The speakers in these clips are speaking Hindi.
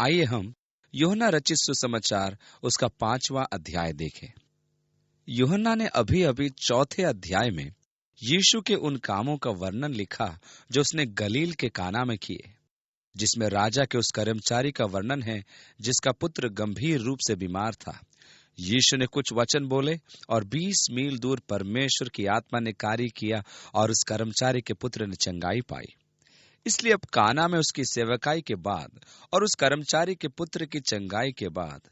आइए हम यूहन्ना रचित सुसमाचार उसका 5वां अध्याय देखें। यूहन्ना ने अभी अभी 4थे अध्याय में यीशु के उन कामों का वर्णन लिखा जो उसने गलील के काना में किए, जिसमें राजा के उस कर्मचारी का वर्णन है जिसका पुत्र गंभीर रूप से बीमार था। यीशु ने कुछ वचन बोले और 20 मील दूर परमेश्वर की आत्मा ने कार्य किया और उस कर्मचारी के पुत्र ने चंगाई पाई। इसलिए अब काना में उसकी सेवकाई के बाद और उस कर्मचारी के पुत्र की चंगाई के बाद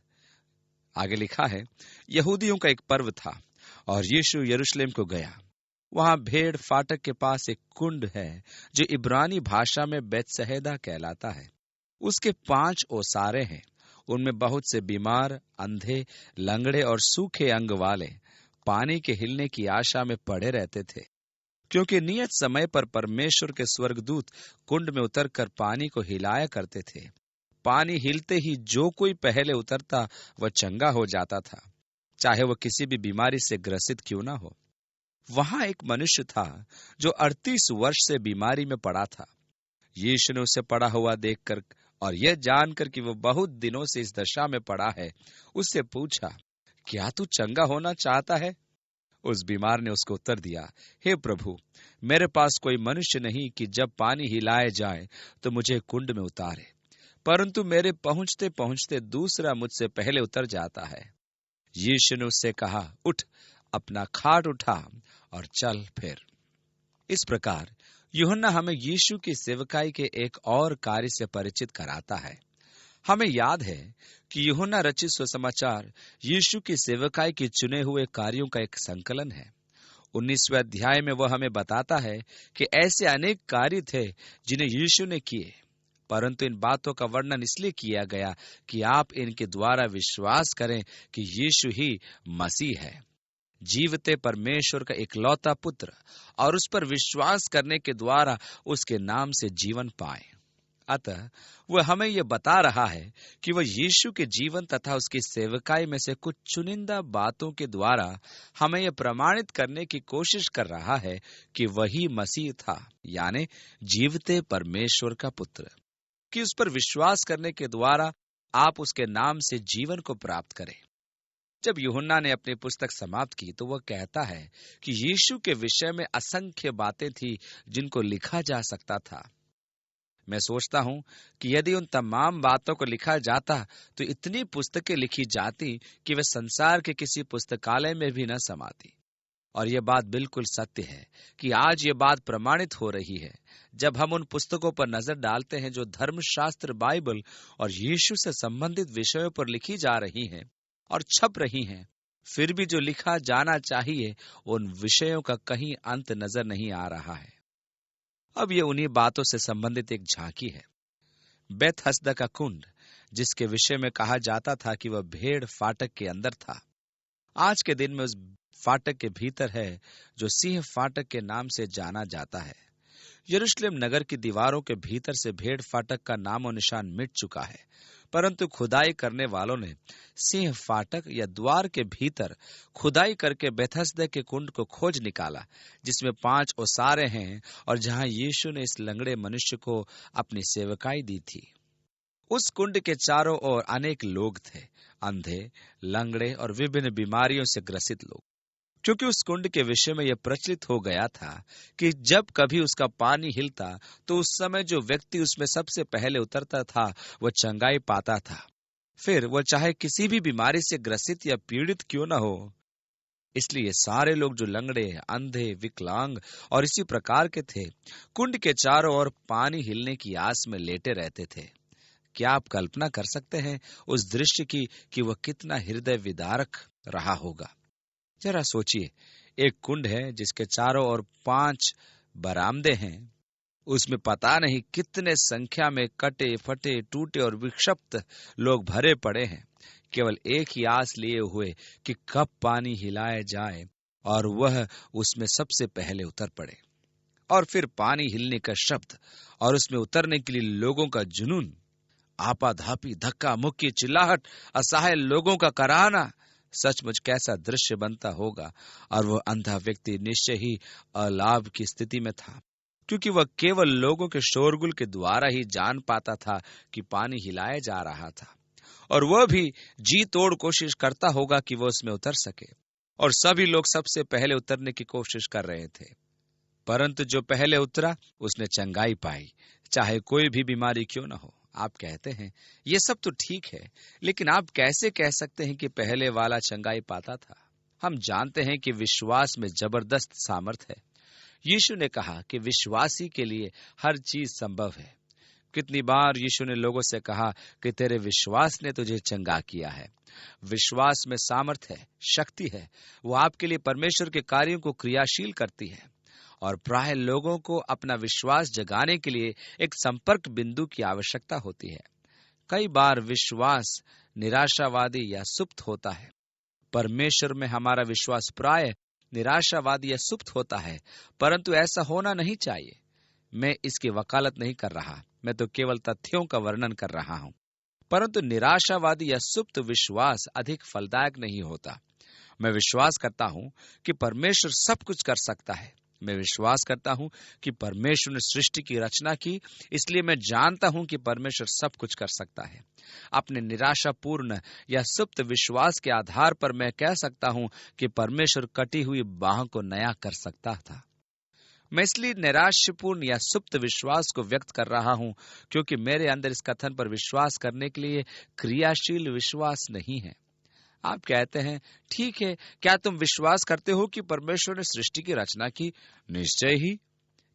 आगे लिखा है, यहूदियों का एक पर्व था और यीशु यरूशलेम को गया। वहां भेड़ फाटक के पास एक कुंड है जो इब्रानी भाषा में बेतसहेदा कहलाता है। उसके 5 ओसारे हैं। उनमें बहुत से बीमार, अंधे, लंगड़े और सूखे अंग वाले पानी के हिलने की आशा में पड़े रहते थे, क्योंकि नियत समय पर परमेश्वर के स्वर्गदूत कुंड में उतरकर पानी को हिलाया करते थे। पानी हिलते ही जो कोई पहले उतरता वह चंगा हो जाता था, चाहे वह किसी भी बीमारी से ग्रसित क्यों ना हो। वहां एक मनुष्य था जो 38 वर्ष से बीमारी में पड़ा था। यीशु ने उसे पड़ा हुआ देखकर और यह जानकर कि वह बहुत दिनों से इस दशा में पड़ा है, उससे पूछा, क्या तू चंगा होना चाहता है? उस बीमार ने उसको उत्तर दिया, हे प्रभु, मेरे पास कोई मनुष्य नहीं कि जब पानी हिलाए जाए तो मुझे कुंड में उतारे, परंतु मेरे पहुंचते पहुंचते दूसरा मुझसे पहले उतर जाता है। यीशु ने उससे कहा, उठ, अपना खाट उठा और चल फिर। इस प्रकार यूहन्ना हमें यीशु की सेवकाई के एक और कार्य से परिचित कराता है। हमें याद है कि यूहन्ना रचित सुसमाचार यीशु की सेवकाई के चुने हुए कार्यों का एक संकलन है। 19वें अध्याय में वह हमें बताता है कि ऐसे अनेक कार्य थे जिन्हें यीशु ने किए, परंतु इन बातों का वर्णन इसलिए किया गया कि आप इनके द्वारा विश्वास करें कि यीशु ही मसीह है, जीवते परमेश्वर का इकलौता पुत्र, और उस पर विश्वास करने के द्वारा उसके नाम से जीवन पाए। अतः वह हमें यह बता रहा है कि वह यीशु के जीवन तथा उसकी सेवकाई में से कुछ चुनिंदा बातों के द्वारा हमें यह प्रमाणित करने की कोशिश कर रहा है कि वही मसीह था, यानी जीवते परमेश्वर का पुत्र, कि उस पर विश्वास करने के द्वारा आप उसके नाम से जीवन को प्राप्त करें। जब यूहन्ना ने अपनी पुस्तक समाप्त की तो वह कहता है कि यीशु के विषय में असंख्य बातें थी जिनको लिखा जा सकता था। मैं सोचता हूं कि यदि उन तमाम बातों को लिखा जाता तो इतनी पुस्तकें लिखी जाती कि वे संसार के किसी पुस्तकालय में भी न समाती। और यह बात बिल्कुल सत्य है कि आज ये बात प्रमाणित हो रही है जब हम उन पुस्तकों पर नजर डालते हैं जो धर्मशास्त्र, बाइबल और यीशु से संबंधित विषयों पर लिखी जा रही हैं और छप रही हैं। फिर भी जो लिखा जाना चाहिए उन विषयों का कहीं अंत नजर नहीं आ रहा है। अब ये उन्हीं बातों से संबंधित एक झांकी है। बेतहसदा का कुंड, जिसके विषय में कहा जाता था कि वह भेड़ फाटक के अंदर था, आज के दिन में उस फाटक के भीतर है जो सिंह फाटक के नाम से जाना जाता है। यरूशलेम नगर की दीवारों के भीतर से भेड़ फाटक का नामो निशान मिट चुका है, परंतु खुदाई करने वालों ने सिंह फाटक या द्वार के भीतर खुदाई करके बेथस्दा के कुंड को खोज निकाला, जिसमें 5 ओसारे हैं और जहां यीशु ने इस लंगड़े मनुष्य को अपनी सेवकाई दी थी। उस कुंड के चारों ओर अनेक लोग थे, अंधे, लंगड़े और विभिन्न बीमारियों से ग्रसित लोग, क्योंकि उस कुंड के विषय में यह प्रचलित हो गया था कि जब कभी उसका पानी हिलता तो उस समय जो व्यक्ति उसमें सबसे पहले उतरता था वह चंगाई पाता था, फिर वह चाहे किसी भी बीमारी से ग्रसित या पीड़ित क्यों न हो। इसलिए सारे लोग जो लंगड़े, अंधे, विकलांग और इसी प्रकार के थे, कुंड के चारों ओर पानी हिलने की आस में लेटे रहते थे। क्या आप कल्पना कर सकते हैं उस दृश्य की कि वह कितना हृदय विदारक रहा होगा? जरा सोचिए, एक कुंड है जिसके चारों ओर 5 बरामदे हैं, उसमें पता नहीं कितने संख्या में कटे फटे, टूटे और विक्षिप्त लोग भरे पड़े हैं, केवल एक ही आस लिए हुए कि कब पानी हिलाया जाए और वह उसमें सबसे पहले उतर पड़े। और फिर पानी हिलने का शब्द और उसमें उतरने के लिए लोगों का जुनून, आपाधापी, धक्का मुक्की, चिल्लाहट, असहाय लोगों का कराहना, सचमुच कैसा दृश्य बनता होगा। और वह अंधा व्यक्ति निश्चय ही अलाभ की स्थिति में था, क्योंकि वह केवल लोगों के शोरगुल के द्वारा ही जान पाता था कि पानी हिलाया जा रहा था, और वह भी जी तोड़ कोशिश करता होगा कि वह उसमें उतर सके। और सभी लोग सबसे पहले उतरने की कोशिश कर रहे थे, परंतु जो पहले उतरा उसने चंगाई पाई, चाहे कोई भी बीमारी क्यों न हो। आप कहते हैं ये सब तो ठीक है, लेकिन आप कैसे कह सकते हैं कि पहले वाला चंगाई पाता था? हम जानते हैं कि विश्वास में जबरदस्त सामर्थ है। यीशु ने कहा कि विश्वासी के लिए हर चीज संभव है। कितनी बार यीशु ने लोगों से कहा कि तेरे विश्वास ने तुझे चंगा किया है। विश्वास में सामर्थ है, शक्ति है। वो आपके लिए परमेश्वर के कार्यों को क्रियाशील करती है। और प्राय लोगों को अपना विश्वास जगाने के लिए एक संपर्क बिंदु की आवश्यकता होती है। कई बार विश्वास निराशावादी या सुप्त होता है। परमेश्वर में हमारा विश्वास प्राय निराशावादी या सुप्त होता है, परंतु ऐसा होना नहीं चाहिए। मैं इसकी वकालत नहीं कर रहा, मैं तो केवल तथ्यों का वर्णन कर रहा हूं। परंतु निराशावादी या सुप्त विश्वास अधिक फलदायक नहीं होता। मैं विश्वास करता हूं कि परमेश्वर सब कुछ कर सकता है। मैं विश्वास करता हूं कि परमेश्वर ने सृष्टि की रचना की, इसलिए मैं जानता हूं कि परमेश्वर सब कुछ कर सकता है। अपने निराशापूर्ण या सुप्त विश्वास के आधार पर मैं कह सकता हूं कि परमेश्वर कटी हुई बाह को नया कर सकता था। मैं इसलिए निराशापूर्ण या सुप्त विश्वास को व्यक्त कर रहा हूं, क्योंकि मेरे अंदर इस कथन पर विश्वास करने के लिए क्रियाशील विश्वास नहीं है। आप कहते हैं ठीक है, क्या तुम विश्वास करते हो कि परमेश्वर ने सृष्टि की रचना की? निश्चय ही।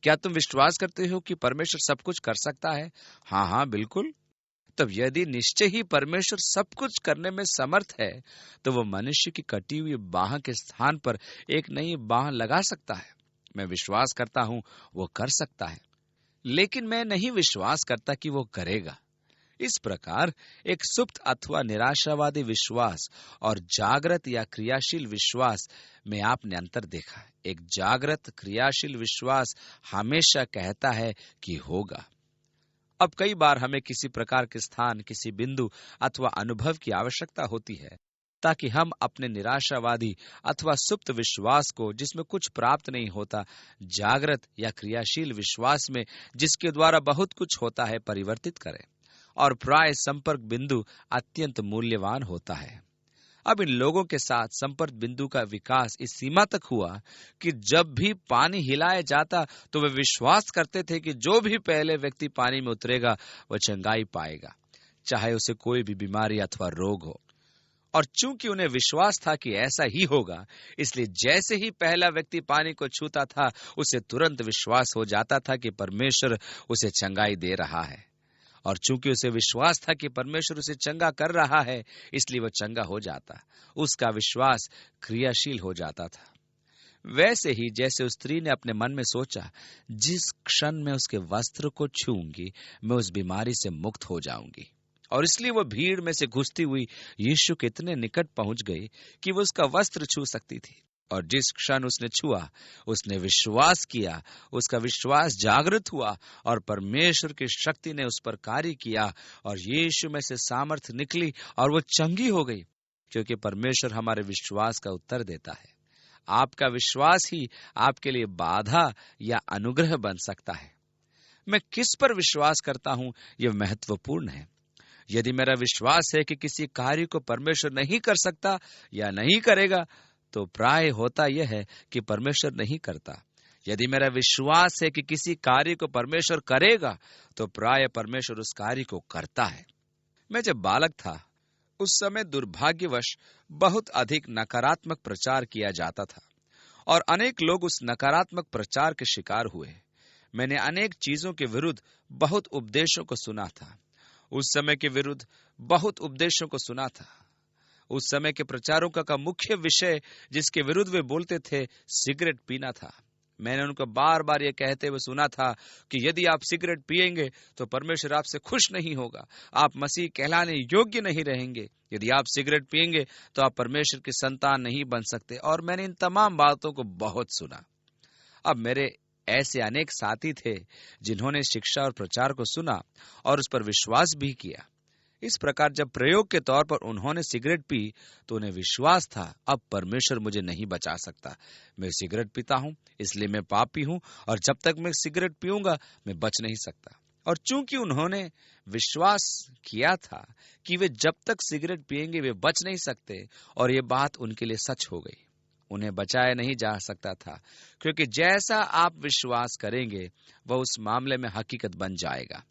क्या तुम विश्वास करते हो कि परमेश्वर सब कुछ कर सकता है? हाँ हाँ, बिल्कुल। तब यदि निश्चय ही परमेश्वर सब कुछ करने में समर्थ है, तो वह मनुष्य की कटी हुई बाह के स्थान पर एक नई बाह लगा सकता है। मैं विश्वास करता हूं वो कर सकता है, लेकिन मैं नहीं विश्वास करता कि वो करेगा। इस प्रकार एक सुप्त अथवा निराशावादी विश्वास और जागृत या क्रियाशील विश्वास में आपने अंतर देखा। एक जागृत क्रियाशील विश्वास हमेशा कहता है कि होगा। अब कई बार हमें किसी प्रकार के स्थान, किसी बिंदु अथवा अनुभव की आवश्यकता होती है, ताकि हम अपने निराशावादी अथवा सुप्त विश्वास को, जिसमें कुछ प्राप्त नहीं होता, जागृत या क्रियाशील विश्वास में, जिसके द्वारा बहुत कुछ होता है, परिवर्तित करें। और प्राय संपर्क बिंदु अत्यंत मूल्यवान होता है। अब इन लोगों के साथ संपर्क बिंदु का विकास इस सीमा तक हुआ कि जब भी पानी हिलाया जाता तो वे विश्वास करते थे कि जो भी पहले व्यक्ति पानी में उतरेगा वह चंगाई पाएगा, चाहे उसे कोई भी बीमारी अथवा रोग हो। और चूंकि उन्हें विश्वास था कि ऐसा ही होगा, इसलिए जैसे ही पहला व्यक्ति पानी को छूता था, उसे तुरंत विश्वास हो जाता था कि परमेश्वर उसे चंगाई दे रहा है। और चूंकि उसे विश्वास था कि परमेश्वर उसे चंगा कर रहा है, इसलिए वह चंगा हो जाता। उसका विश्वास क्रियाशील हो जाता था। वैसे ही जैसे उस स्त्री ने अपने मन में सोचा, जिस क्षण मैं उसके वस्त्र को छूंगी, मैं उस बीमारी से मुक्त हो जाऊंगी। और इसलिए वह भीड़ में से घुसती हुई यीशु के इतने निकट पहुंच गई कि वह उसका वस्त्र छू सकती थी। और जिस क्षण उसने छुआ, उसने विश्वास किया, उसका विश्वास जागृत हुआ और परमेश्वर की शक्ति ने उस पर कार्य किया और यीशु में से सामर्थ निकली और वो चंगी हो गई, क्योंकि परमेश्वर हमारे विश्वास का उत्तर देता है। आपका विश्वास ही आपके लिए बाधा या अनुग्रह बन सकता है। मैं किस पर विश्वास करता हूं, यह महत्वपूर्ण है। यदि मेरा विश्वास है कि किसी कार्य को परमेश्वर नहीं कर सकता या नहीं करेगा, तो प्राय होता यह है कि परमेश्वर नहीं करता। यदि मेरा विश्वास है कि किसी कार्य को परमेश्वर करेगा, तो प्राय परमेश्वर उस कार्य को करता है। मैं जब बालक था, उस समय दुर्भाग्यवश बहुत अधिक नकारात्मक प्रचार किया जाता था और अनेक लोग उस नकारात्मक प्रचार के शिकार हुए। मैंने अनेक चीजों के विरुद्ध बहुत उपदेशों को सुना था। उस समय के विरुद्ध बहुत उपदेशों को सुना था। उस समय के प्रचारकों का मुख्य विषय जिसके विरुद्ध वे बोलते थे, सिगरेट पीना था। मैंने उनको बार बार ये कहते हुए सुना था कि यदि आप सिगरेट पिएंगे तो परमेश्वर आपसे खुश नहीं होगा, आप मसीह कहलाने योग्य नहीं रहेंगे। यदि आप सिगरेट पिएंगे तो आप परमेश्वर की संतान नहीं बन सकते। और मैंने इन तमाम बातों को बहुत सुना। अब मेरे ऐसे अनेक साथी थे जिन्होंने शिक्षा और प्रचार को सुना और उस पर विश्वास भी किया। इस प्रकार जब प्रयोग के तौर पर उन्होंने सिगरेट पी तो उन्हें विश्वास था, अब परमेश्वर मुझे नहीं बचा सकता। मैं सिगरेट पीता हूं, इसलिए मैं पापी हूं, और जब तक मैं सिगरेट पीऊंगा मैं बच नहीं सकता। और चूंकि उन्होंने विश्वास किया था कि वे जब तक सिगरेट पिएंगे वे बच नहीं सकते, और ये बात उनके लिए सच हो गई। उन्हें बचाया नहीं जा सकता था, क्योंकि जैसा आप विश्वास करेंगे वह उस मामले में हकीकत बन जाएगा।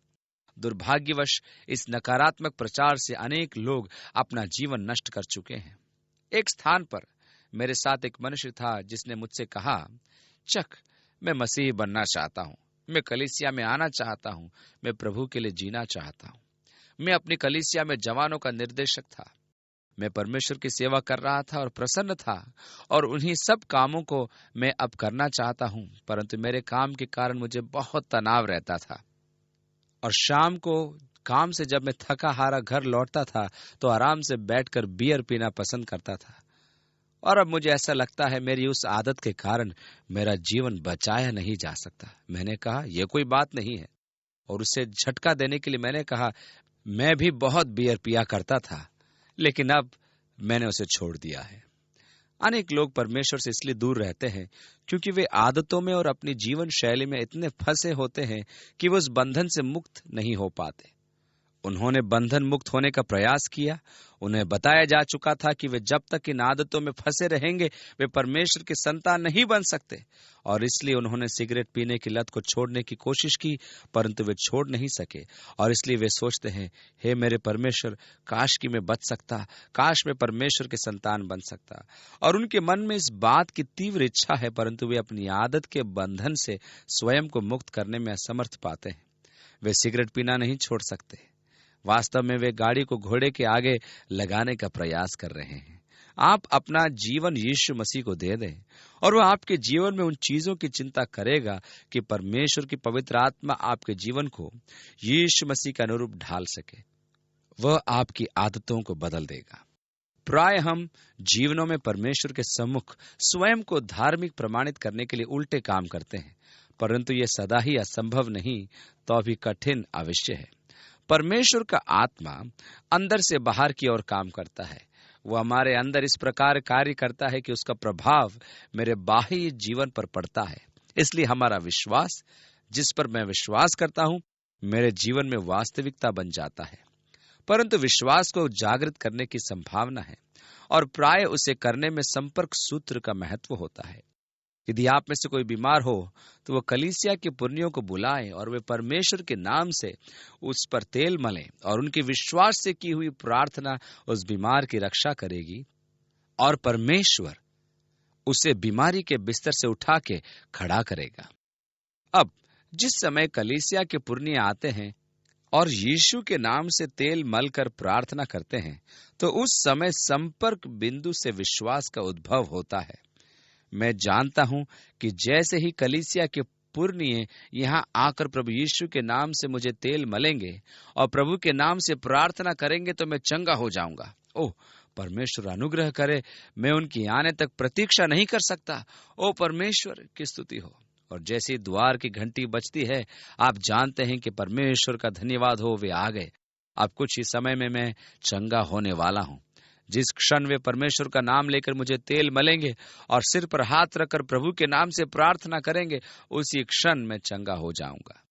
दुर्भाग्यवश इस नकारात्मक प्रचार से अनेक लोग अपना जीवन नष्ट कर चुके हैं। एक स्थान पर मेरे साथ एक मनुष्य था जिसने मुझसे कहा, चक, मैं मसीही बनना चाहता हूं, मैं कलीसिया में आना चाहता हूं, मैं प्रभु के लिए जीना चाहता हूं। मैं अपनी कलीसिया में जवानों का निर्देशक था। मैं परमेश्वर की सेवा कर रहा था और प्रसन्न था, और उन्हीं सब कामों को मैं अब करना चाहता हूं, परंतु मेरे काम के कारण मुझे बहुत तनाव रहता था। और शाम को काम से जब मैं थका हारा घर लौटता था तो आराम से बैठकर बियर पीना पसंद करता था। और अब मुझे ऐसा लगता है मेरी उस आदत के कारण मेरा जीवन बचाया नहीं जा सकता। मैंने कहा, यह कोई बात नहीं है, और उसे झटका देने के लिए मैंने कहा, मैं भी बहुत बियर पिया करता था, लेकिन अब मैंने उसे छोड़ दिया है। अनेक लोग परमेश्वर से इसलिए दूर रहते हैं क्योंकि वे आदतों में और अपनी जीवन शैली में इतने फंसे होते हैं कि वे उस बंधन से मुक्त नहीं हो पाते। उन्होंने बंधन मुक्त होने का प्रयास किया। उन्हें बताया जा चुका था कि वे जब तक इन आदतों में फंसे रहेंगे वे परमेश्वर के संतान नहीं बन सकते, और इसलिए उन्होंने सिगरेट पीने की लत को छोड़ने की कोशिश की, परंतु वे छोड़ नहीं सके। और इसलिए वे सोचते हैं, हे मेरे परमेश्वर, काश कि मैं बच सकता, काश मैं परमेश्वर के संतान बन सकता। और उनके मन में इस बात की तीव्र इच्छा है, परंतु वे अपनी आदत के बंधन से स्वयं को मुक्त करने में असमर्थ पाते हैं। वे सिगरेट पीना नहीं छोड़ सकते। वास्तव में वे गाड़ी को घोड़े के आगे लगाने का प्रयास कर रहे हैं। आप अपना जीवन यीशु मसीह को दे दें, और वह आपके जीवन में उन चीजों की चिंता करेगा कि परमेश्वर की पवित्र आत्मा आपके जीवन को यीशु मसीह के अनुरूप ढाल सके। वह आपकी आदतों को बदल देगा। प्राय हम जीवनों में परमेश्वर के सम्मुख स्वयं को धार्मिक प्रमाणित करने के लिए उल्टे काम करते हैं, परंतु यह सदा ही असंभव नहीं तो भी कठिन अवश्य है। परमेश्वर का आत्मा अंदर से बाहर की ओर काम करता है। वो हमारे अंदर इस प्रकार कार्य करता है कि उसका प्रभाव मेरे बाह्य जीवन पर पड़ता है। इसलिए हमारा विश्वास, जिस पर मैं विश्वास करता हूं, मेरे जीवन में वास्तविकता बन जाता है। परंतु विश्वास को जागृत करने की संभावना है, और प्राय उसे करने में संपर्क सूत्र का महत्व होता है। यदि आप में से कोई बीमार हो तो वह कलीसिया के पुर्नियों को बुलाएं और वे परमेश्वर के नाम से उस पर तेल मलें, और उनकी विश्वास से की हुई प्रार्थना उस बीमार की रक्षा करेगी, और परमेश्वर उसे बीमारी के बिस्तर से उठा के खड़ा करेगा। अब जिस समय कलीसिया के पुर्निये आते हैं और यीशु के नाम से तेल मलकर प्रार्थना करते हैं, तो उस समय संपर्क बिंदु से विश्वास का उद्भव होता है। मैं जानता हूं कि जैसे ही कलीसिया के पुर्निये यहाँ आकर प्रभु यीशु के नाम से मुझे तेल मलेंगे और प्रभु के नाम से प्रार्थना करेंगे तो मैं चंगा हो जाऊंगा। ओह, परमेश्वर अनुग्रह करे, मैं उनकी आने तक प्रतीक्षा नहीं कर सकता। ओ परमेश्वर की स्तुति हो। और जैसे द्वार की घंटी बजती है, आप जानते हैं कि परमेश्वर का धन्यवाद हो, वे आ गए। अब कुछ ही समय में मैं चंगा होने वाला हूं। जिस क्षण वे परमेश्वर का नाम लेकर मुझे तेल मलेंगे और सिर पर हाथ रखकर प्रभु के नाम से प्रार्थना करेंगे, उसी क्षण मैं चंगा हो जाऊंगा।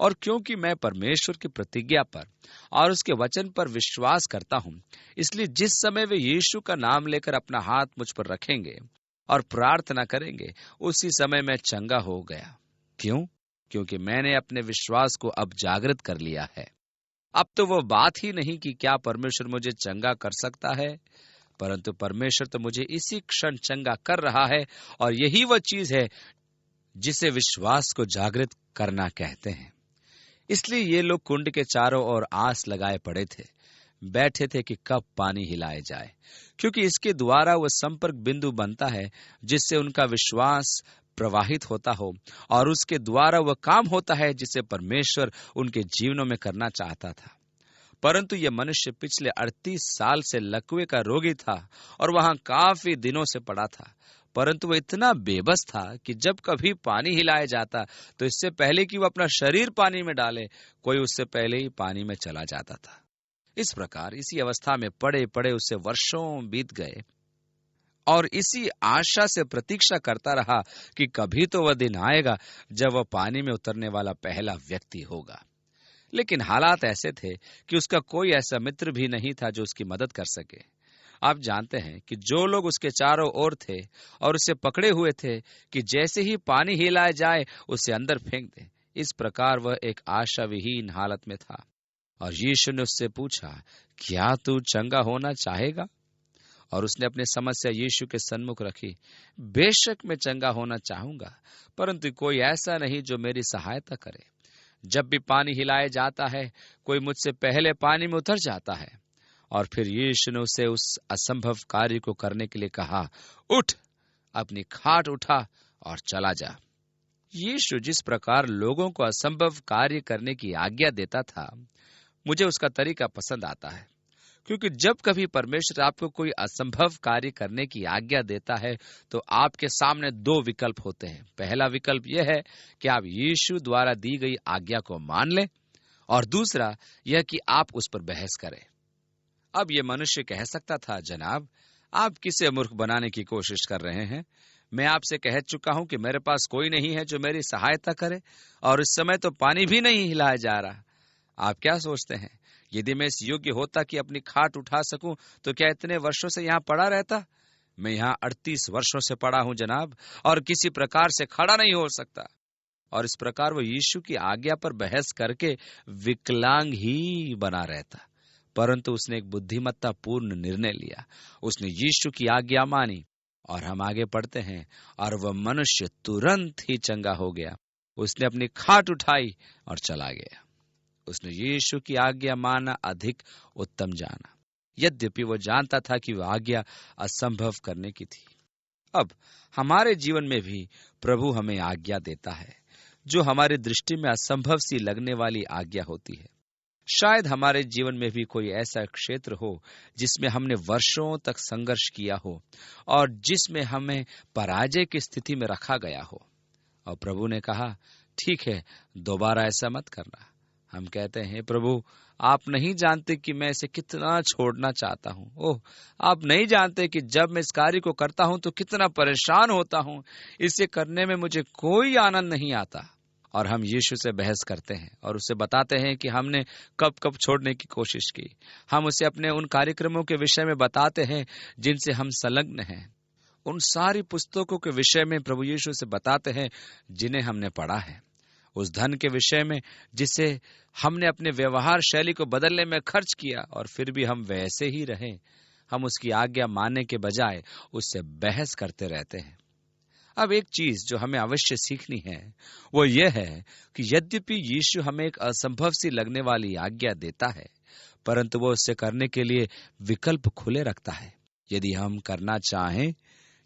और क्योंकि मैं परमेश्वर की प्रतिज्ञा पर और उसके वचन पर विश्वास करता हूं, इसलिए जिस समय वे यीशु का नाम लेकर अपना हाथ मुझ पर रखेंगे और प्रार्थना करेंगे, उसी समय मैं चंगा हो गया। क्यों? क्योंकि मैंने अपने विश्वास को अब जागृत कर लिया है। अब तो वो बात ही नहीं कि क्या परमेश्वर मुझे चंगा कर सकता है, परंतु परमेश्वर तो मुझे इसी क्षण चंगा कर रहा है, और यही वह चीज है जिसे विश्वास को जागृत करना कहते हैं। इसलिए ये लोग कुंड के चारों ओर आस लगाए पड़े थे, बैठे थे कि कब पानी हिलाए जाए, क्योंकि इसके द्वारा वह संपर्क बिंदु बनता है जिससे उनका विश्वास प्रवाहित होता हो, और उसके द्वारा वह काम होता है जिसे परमेश्वर उनके जीवनों में करना चाहता था। परंतु यह मनुष्य पिछले 38 साल से लकवे का रोगी था और वहां काफी दिनों से पड़ा था, परंतु वह इतना बेबस था कि जब कभी पानी हिलाया जाता तो इससे पहले कि वह अपना शरीर पानी में डाले, कोई उससे पहले ही पानी में चला जाता था। इस प्रकार इसी अवस्था में पड़े पड़े उससे वर्षों बीत गए और इसी आशा से प्रतीक्षा करता रहा कि कभी तो वह दिन आएगा जब वह पानी में उतरने वाला पहला व्यक्ति होगा। लेकिन हालात ऐसे थे कि उसका कोई ऐसा मित्र भी नहीं था जो उसकी मदद कर सके। आप जानते हैं कि जो लोग उसके चारों ओर थे और उसे पकड़े हुए थे कि जैसे ही पानी हिलाया जाए उसे अंदर फेंक दे, इस प्रकार वह एक आशा विहीन हालत में था। और यीशु ने उससे पूछा, क्या तू चंगा होना चाहेगा? और उसने अपनी समस्या यीशु के सन्मुख रखी। बेशक मैं चंगा होना चाहूंगा, परंतु कोई ऐसा नहीं जो मेरी सहायता करे। जब भी पानी हिलाया जाता है, कोई मुझसे पहले पानी में उतर जाता है। और फिर यीशु ने उसे उस असंभव कार्य को करने के लिए कहा, उठ, अपनी खाट उठा और चला जा। यीशु जिस प्रकार लोगों को असंभव कार्य करने की आज्ञा देता था, मुझे उसका तरीका पसंद आता है। क्योंकि जब कभी परमेश्वर आपको कोई असंभव कार्य करने की आज्ञा देता है तो आपके सामने दो विकल्प होते हैं। पहला विकल्प यह है कि आप यीशु द्वारा दी गई आज्ञा को मान लें, और दूसरा यह कि आप उस पर बहस करें। अब यह मनुष्य कह सकता था, जनाब, आप किसे मूर्ख बनाने की कोशिश कर रहे हैं? मैं आपसे कह चुका हूं कि मेरे पास कोई नहीं है जो मेरी सहायता करे, और इस समय तो पानी भी नहीं हिलाया जा रहा। आप क्या सोचते हैं, यदि मैं इस योग्य होता कि अपनी खाट उठा सकूं, तो क्या इतने वर्षों से यहाँ पड़ा रहता? मैं यहाँ 38 वर्षों से पड़ा हूं जनाब, और किसी प्रकार से खड़ा नहीं हो सकता। और इस प्रकार वो यीशु की आज्ञा पर बहस करके विकलांग ही बना रहता। परंतु उसने एक बुद्धिमत्ता पूर्ण निर्णय लिया। उसने यीशु की आज्ञा मानी। और हम आगे पढ़ते हैं, और वह मनुष्य तुरंत ही चंगा हो गया। उसने अपनी खाट उठाई और चला गया। उसने यीशु की आज्ञा माना अधिक उत्तम जाना, यद्यपि वो जानता था कि वह आज्ञा असंभव करने की थी। अब हमारे जीवन में भी प्रभु हमें आज्ञा देता है, जो हमारी दृष्टि में असंभव सी लगने वाली आज्ञा होती है। शायद हमारे जीवन में भी कोई ऐसा क्षेत्र हो जिसमें हमने वर्षों तक संघर्ष किया हो और जिसमें हमें पराजय की स्थिति में रखा गया हो, और प्रभु ने कहा, ठीक है, दोबारा ऐसा मत करना। हम कहते हैं, प्रभु, आप नहीं जानते कि मैं इसे कितना छोड़ना चाहता हूँ। ओह, आप नहीं जानते कि जब मैं इस कार्य को करता हूँ तो कितना परेशान होता हूँ। इसे करने में मुझे कोई आनंद नहीं आता। और हम यीशु से बहस करते हैं और उसे बताते हैं कि हमने कब कब छोड़ने की कोशिश की। हम उसे अपने उन कार्यक्रमों के विषय में बताते हैं जिनसे हम संलग्न हैं। उन सारी पुस्तकों के विषय में प्रभु यीशु से बताते हैं जिन्हें हमने पढ़ा है। उस धन के विषय में जिसे हमने अपने व्यवहार शैली को बदलने में खर्च किया, और फिर भी हम वैसे ही रहे। हम उसकी आज्ञा मानने के बजाय उससे बहस करते रहते हैं। अब एक चीज जो हमें अवश्य सीखनी है वो यह है कि यद्यपि यीशु हमें एक असंभव सी लगने वाली आज्ञा देता है, परंतु वो उससे करने के लिए विकल्प खुले रखता है। यदि हम करना चाहें,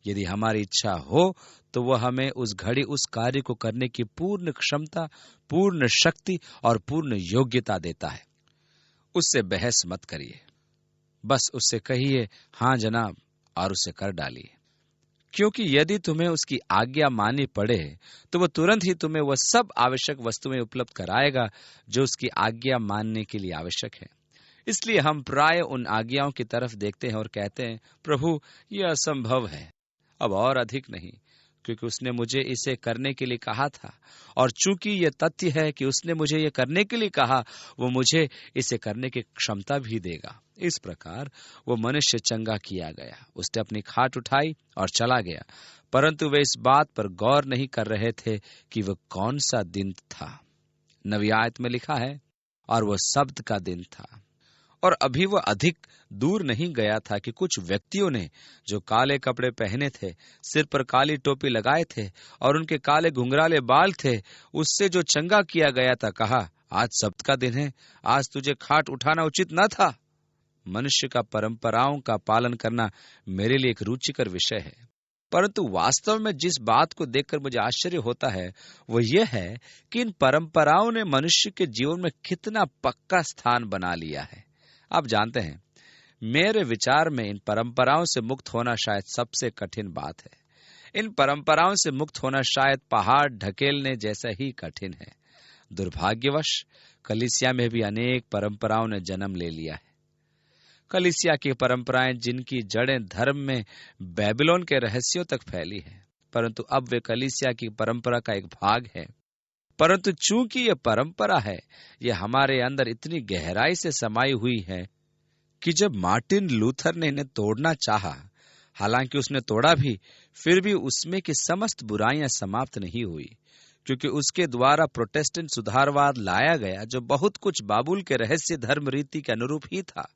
यदि हमारी इच्छा हो, तो वह हमें उस घड़ी उस कार्य को करने की पूर्ण क्षमता, पूर्ण शक्ति और पूर्ण योग्यता देता है। उससे बहस मत करिए, बस उससे कहिए, हाँ जनाब, और उसे कर डालिए। क्योंकि यदि तुम्हें उसकी आज्ञा माननी पड़े तो वह तुरंत ही तुम्हें वह सब आवश्यक वस्तुएं उपलब्ध कराएगा जो उसकी आज्ञा मानने के लिए आवश्यक है। इसलिए हम प्राय उन आज्ञाओं की तरफ देखते हैं और कहते हैं, प्रभु, यह असंभव है, अब और अधिक नहीं, क्योंकि उसने मुझे इसे करने के लिए कहा था, और चूंकि यह तथ्य है कि उसने मुझे यह करने के लिए कहा, वो मुझे इसे करने की क्षमता भी देगा। इस प्रकार वो मनुष्य चंगा किया गया। उसने अपनी खाट उठाई और चला गया, परंतु वे इस बात पर गौर नहीं कर रहे थे कि वह कौन सा दिन था। 9वीं आयत में लिखा है, और वह सब्त का दिन था। और अभी वह अधिक दूर नहीं गया था कि कुछ व्यक्तियों ने, जो काले कपड़े पहने थे, सिर पर काली टोपी लगाए थे और उनके काले घुंघराले बाल थे, उससे जो चंगा किया गया था, कहा, आज सब्त का दिन है, आज तुझे खाट उठाना उचित न था। मनुष्य का परंपराओं का पालन करना मेरे लिए एक रुचिकर विषय है, परंतु वास्तव में जिस बात को देखकर मुझे आश्चर्य होता है वो यह है कि इन परंपराओं ने मनुष्य के जीवन में कितना पक्का स्थान बना लिया है। आप जानते हैं, मेरे विचार में इन परंपराओं से मुक्त होना शायद सबसे कठिन बात है। इन परंपराओं से मुक्त होना शायद पहाड़ ढकेलने जैसा ही कठिन है। दुर्भाग्यवश कलीसिया में भी अनेक परंपराओं ने जन्म ले लिया है। कलीसिया की परंपराएं जिनकी जड़ें धर्म में बेबीलोन के रहस्यों तक फैली है, परंतु अब वे कलीसिया की परंपरा का एक भाग है। परंतु चूंकि यह परंपरा है, यह हमारे अंदर इतनी गहराई से समाई हुई है कि जब मार्टिन लूथर ने इन्हें तोड़ना चाहा, हालांकि उसने तोड़ा भी, फिर भी उसमें की समस्त बुराइयां समाप्त नहीं हुई, क्योंकि उसके द्वारा प्रोटेस्टेंट सुधारवाद लाया गया, जो बहुत कुछ बाबुल के रहस्य धर्म रीति के अनुरूप ही था।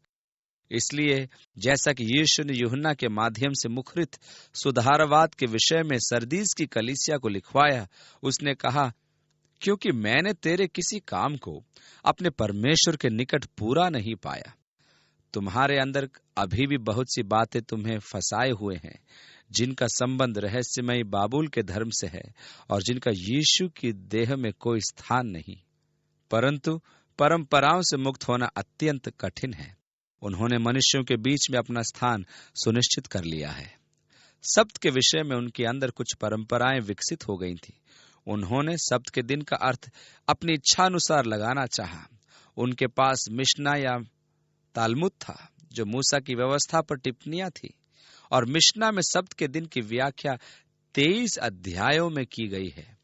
इसलिए जैसा कि यीशु ने यूहन्ना के माध्यम से मुखरित सुधारवाद के विषय में सरदीस की कलीसिया को लिखवाया, उसने कहा, क्योंकि मैंने तेरे किसी काम को अपने परमेश्वर के निकट पूरा नहीं पाया। तुम्हारे अंदर अभी भी बहुत सी बातें तुम्हें फंसाए हुए हैं, जिनका संबंध रहस्यमयी बाबुल के धर्म से है और जिनका यीशु की देह में कोई स्थान नहीं। परंतु परंपराओं से मुक्त होना अत्यंत कठिन है। उन्होंने मनुष्यों के बीच में अपना स्थान सुनिश्चित कर लिया है। सब्त के विषय में उनके अंदर कुछ परंपराएं विकसित हो गई थी। उन्होंने सब्त के दिन का अर्थ अपनी इच्छानुसार लगाना चाहा। उनके पास मिशना या तालमुद था, जो मूसा की व्यवस्था पर टिप्पणियां थी, और मिशना में सब्त के दिन की व्याख्या 23 अध्यायों में की गई है।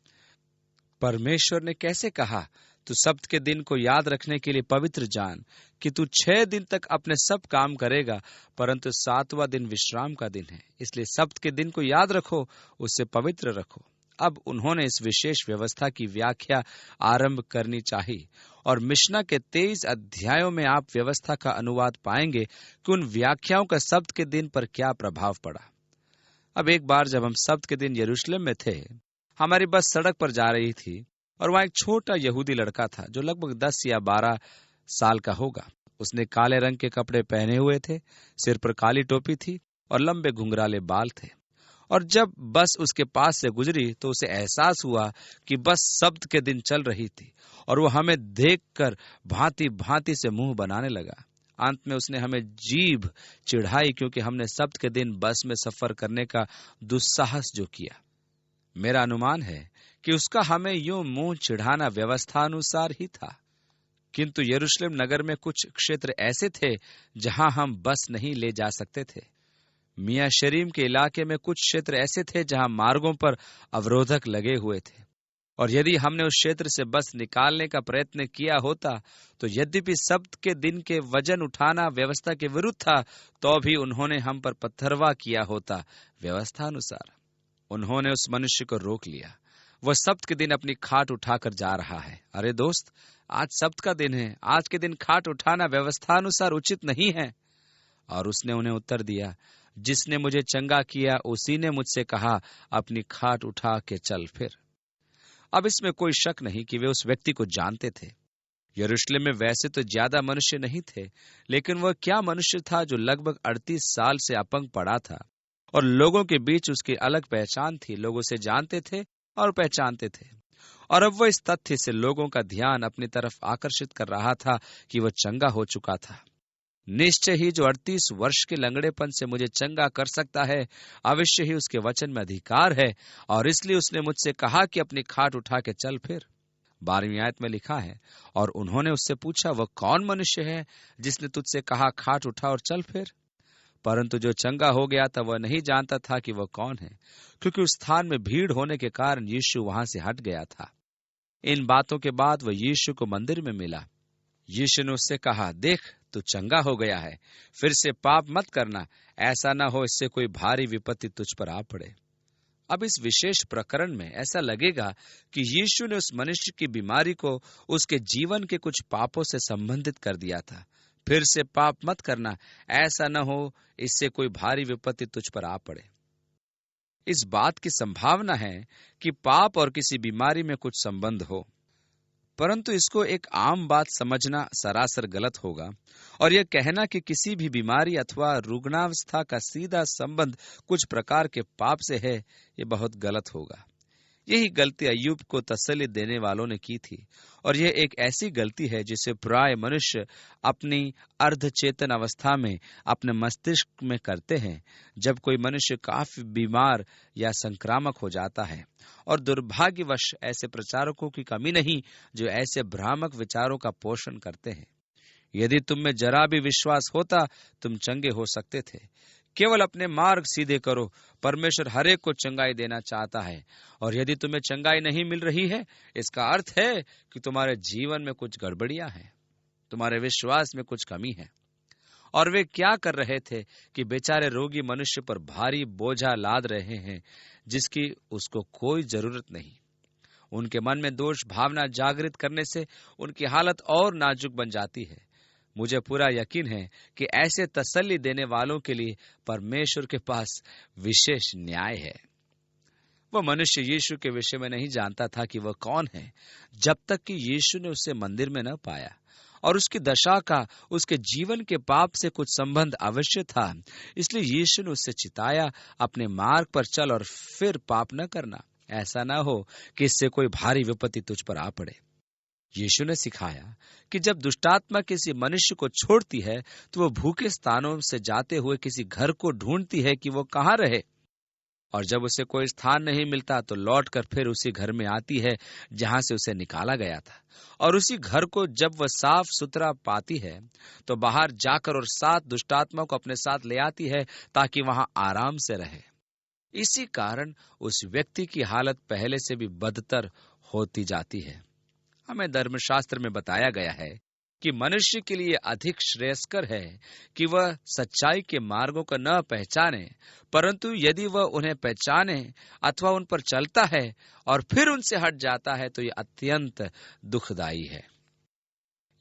परमेश्वर ने कैसे कहा, तू सब्त के दिन को याद रखने के लिए पवित्र जान, कि तू 6 दिन तक अपने सब काम करेगा, परंतु 7वां दिन विश्राम का दिन है, इसलिए सब्त के दिन को याद रखो, उससे पवित्र रखो। अब उन्होंने इस विशेष व्यवस्था की व्याख्या आरंभ करनी चाहिए, और मिशना के 23 अध्यायों में आप व्यवस्था का अनुवाद पाएंगे कि उन व्याख्याओं का सब्त के दिन पर क्या प्रभाव पड़ा। अब एक बार जब हम सब्त के दिन यरूशलेम में थे, हमारी बस सड़क पर जा रही थी, और वहां एक छोटा यहूदी लड़का था जो लगभग 10 या 12 साल का होगा। उसने काले रंग के कपड़े पहने हुए थे, सिर पर काली टोपी थी और लंबे घुंघराले बाल थे। और जब बस उसके पास से गुजरी तो उसे एहसास हुआ कि बस सब्त के दिन चल रही थी, और वो हमें देखकर भांति भांति से मुंह बनाने लगा। अंत में उसने हमें जीभ चिढ़ाई, क्योंकि हमने सब्त के दिन बस में सफर करने का दुस्साहस जो किया। मेरा अनुमान है कि उसका हमें यूं मुंह चिढ़ाना व्यवस्थानुसार ही था। किंतु यरूशलेम नगर में कुछ क्षेत्र ऐसे थे जहां हम बस नहीं ले जा सकते थे। मियां शरीम के इलाके में कुछ क्षेत्र ऐसे थे जहां मार्गों पर अवरोधक लगे हुए थे, और यदि हमने उस क्षेत्र से बस निकालने का प्रयत्न किया होता, तो यद्यपि सब्त के दिन के वजन उठाना व्यवस्था के विरुद्ध था, तो भी उन्होंने हम पर पत्थरवा किया होता व्यवस्थानुसार। उन्होंने उस मनुष्य को रोक लिया। वह सब्त के दिन अपनी खाट उठाकर जा रहा है। अरे दोस्त, आज सब्त का दिन है, आज के दिन खाट उठाना व्यवस्थानुसार उचित नहीं है। और उसने उन्हें उत्तर दिया, जिसने मुझे चंगा किया उसी ने मुझसे कहा, अपनी खाट उठा के चल फिर। अब इसमें कोई शक नहीं कि वे उस व्यक्ति को जानते थे। यरूशलेम में वैसे तो ज्यादा मनुष्य नहीं थे, लेकिन वह क्या मनुष्य था जो लगभग 38 साल से अपंग पड़ा था, और लोगों के बीच उसकी अलग पहचान थी। लोग उसे जानते थे और पहचानते थे, और अब वह इस तथ्य से लोगों का ध्यान अपनी तरफ आकर्षित कर रहा था कि वह चंगा हो चुका था। निश्चय ही जो 38 वर्ष के लंगड़ेपन से मुझे चंगा कर सकता है, अवश्य ही उसके वचन में अधिकार है, और इसलिए उसने मुझसे कहा कि अपनी खाट उठा के चल फिर। 12वीं आयत में लिखा है, और उन्होंने उससे पूछा, वह कौन मनुष्य है जिसने तुझसे कहा, खाट उठा और चल फिर? परंतु जो चंगा हो गया था वह नहीं जानता था कि वह कौन है, क्योंकि उस स्थान में भीड़ होने के कारण यीशु वहां से हट गया था। इन बातों के बाद वह यीशु को मंदिर में मिला। यीशु ने उससे कहा, देख, तू चंगा हो गया है, फिर से पाप मत करना, ऐसा न हो इससे कोई भारी विपत्ति तुझ पर आ पड़े। अब इस विशेष प्रकरण में ऐसा लगेगा कि यीशु ने उस मनुष्य की बीमारी को उसके जीवन के कुछ पापों से संबंधित कर दिया था। फिर से पाप मत करना, ऐसा न हो इससे कोई भारी विपत्ति तुझ पर आ पड़े। इस बात की संभावना है कि पाप और किसी बीमारी में कुछ संबंध हो, परंतु इसको एक आम बात समझना सरासर गलत होगा, और यह कहना कि किसी भी बीमारी अथवा रुग्णावस्था का सीधा संबंध कुछ प्रकार के पाप से है, ये बहुत गलत होगा। यही गलती अय्यूब को तसल्ली देने वालों ने की थी, और यह एक ऐसी गलती है जिसे प्राय मनुष्य अपनी अर्धचेतन अवस्था में अपने मस्तिष्क में करते हैं, जब कोई मनुष्य काफी बीमार या संक्रामक हो जाता है। और दुर्भाग्यवश ऐसे प्रचारकों की कमी नहीं जो ऐसे भ्रामक विचारों का पोषण करते हैं। यदि तुम में जरा भी विश्वास होता, तुम चंगे हो सकते थे। केवल अपने मार्ग सीधे करो। परमेश्वर हर एक को चंगाई देना चाहता है, और यदि तुम्हें चंगाई नहीं मिल रही है, इसका अर्थ है कि तुम्हारे जीवन में कुछ गड़बड़ियां हैं, तुम्हारे विश्वास में कुछ कमी है। और वे क्या कर रहे थे कि बेचारे रोगी मनुष्य पर भारी बोझा लाद रहे हैं, जिसकी उसको कोई जरूरत नहीं। उनके मन में दोष भावना जागृत करने से उनकी हालत और नाजुक बन जाती है। मुझे पूरा यकीन है कि ऐसे तसल्ली देने वालों के लिए परमेश्वर के पास विशेष न्याय है। वह मनुष्य यीशु के विषय में नहीं जानता था कि वह कौन है, जब तक कि यीशु ने उसे मंदिर में न पाया, और उसकी दशा का उसके जीवन के पाप से कुछ संबंध अवश्य था। इसलिए यीशु ने उससे चिताया, अपने मार्ग पर चल और फिर पाप न करना, ऐसा न हो कि इससे कोई भारी विपत्ति तुझ पर आ पड़े। यीशु ने सिखाया कि जब दुष्टात्मा किसी मनुष्य को छोड़ती है, तो वह भूखे स्थानों से जाते हुए किसी घर को ढूंढती है कि वो कहाँ रहे, और जब उसे कोई स्थान नहीं मिलता तो लौटकर फिर उसी घर में आती है जहां से उसे निकाला गया था। और उसी घर को जब वह साफ सुथरा पाती है, तो बाहर जाकर और 7 दुष्टात्मा को अपने साथ ले आती है, ताकि वहां आराम से रहे। इसी कारण उस व्यक्ति की हालत पहले से भी बदतर होती जाती है। हमें धर्मशास्त्र में बताया गया है कि मनुष्य के लिए अधिक श्रेयस्कर है कि वह सच्चाई के मार्गों को न पहचाने, परंतु यदि वह उन्हें पहचाने अथवा उन पर चलता है और फिर उनसे हट जाता है, तो यह अत्यंत दुखदायी है।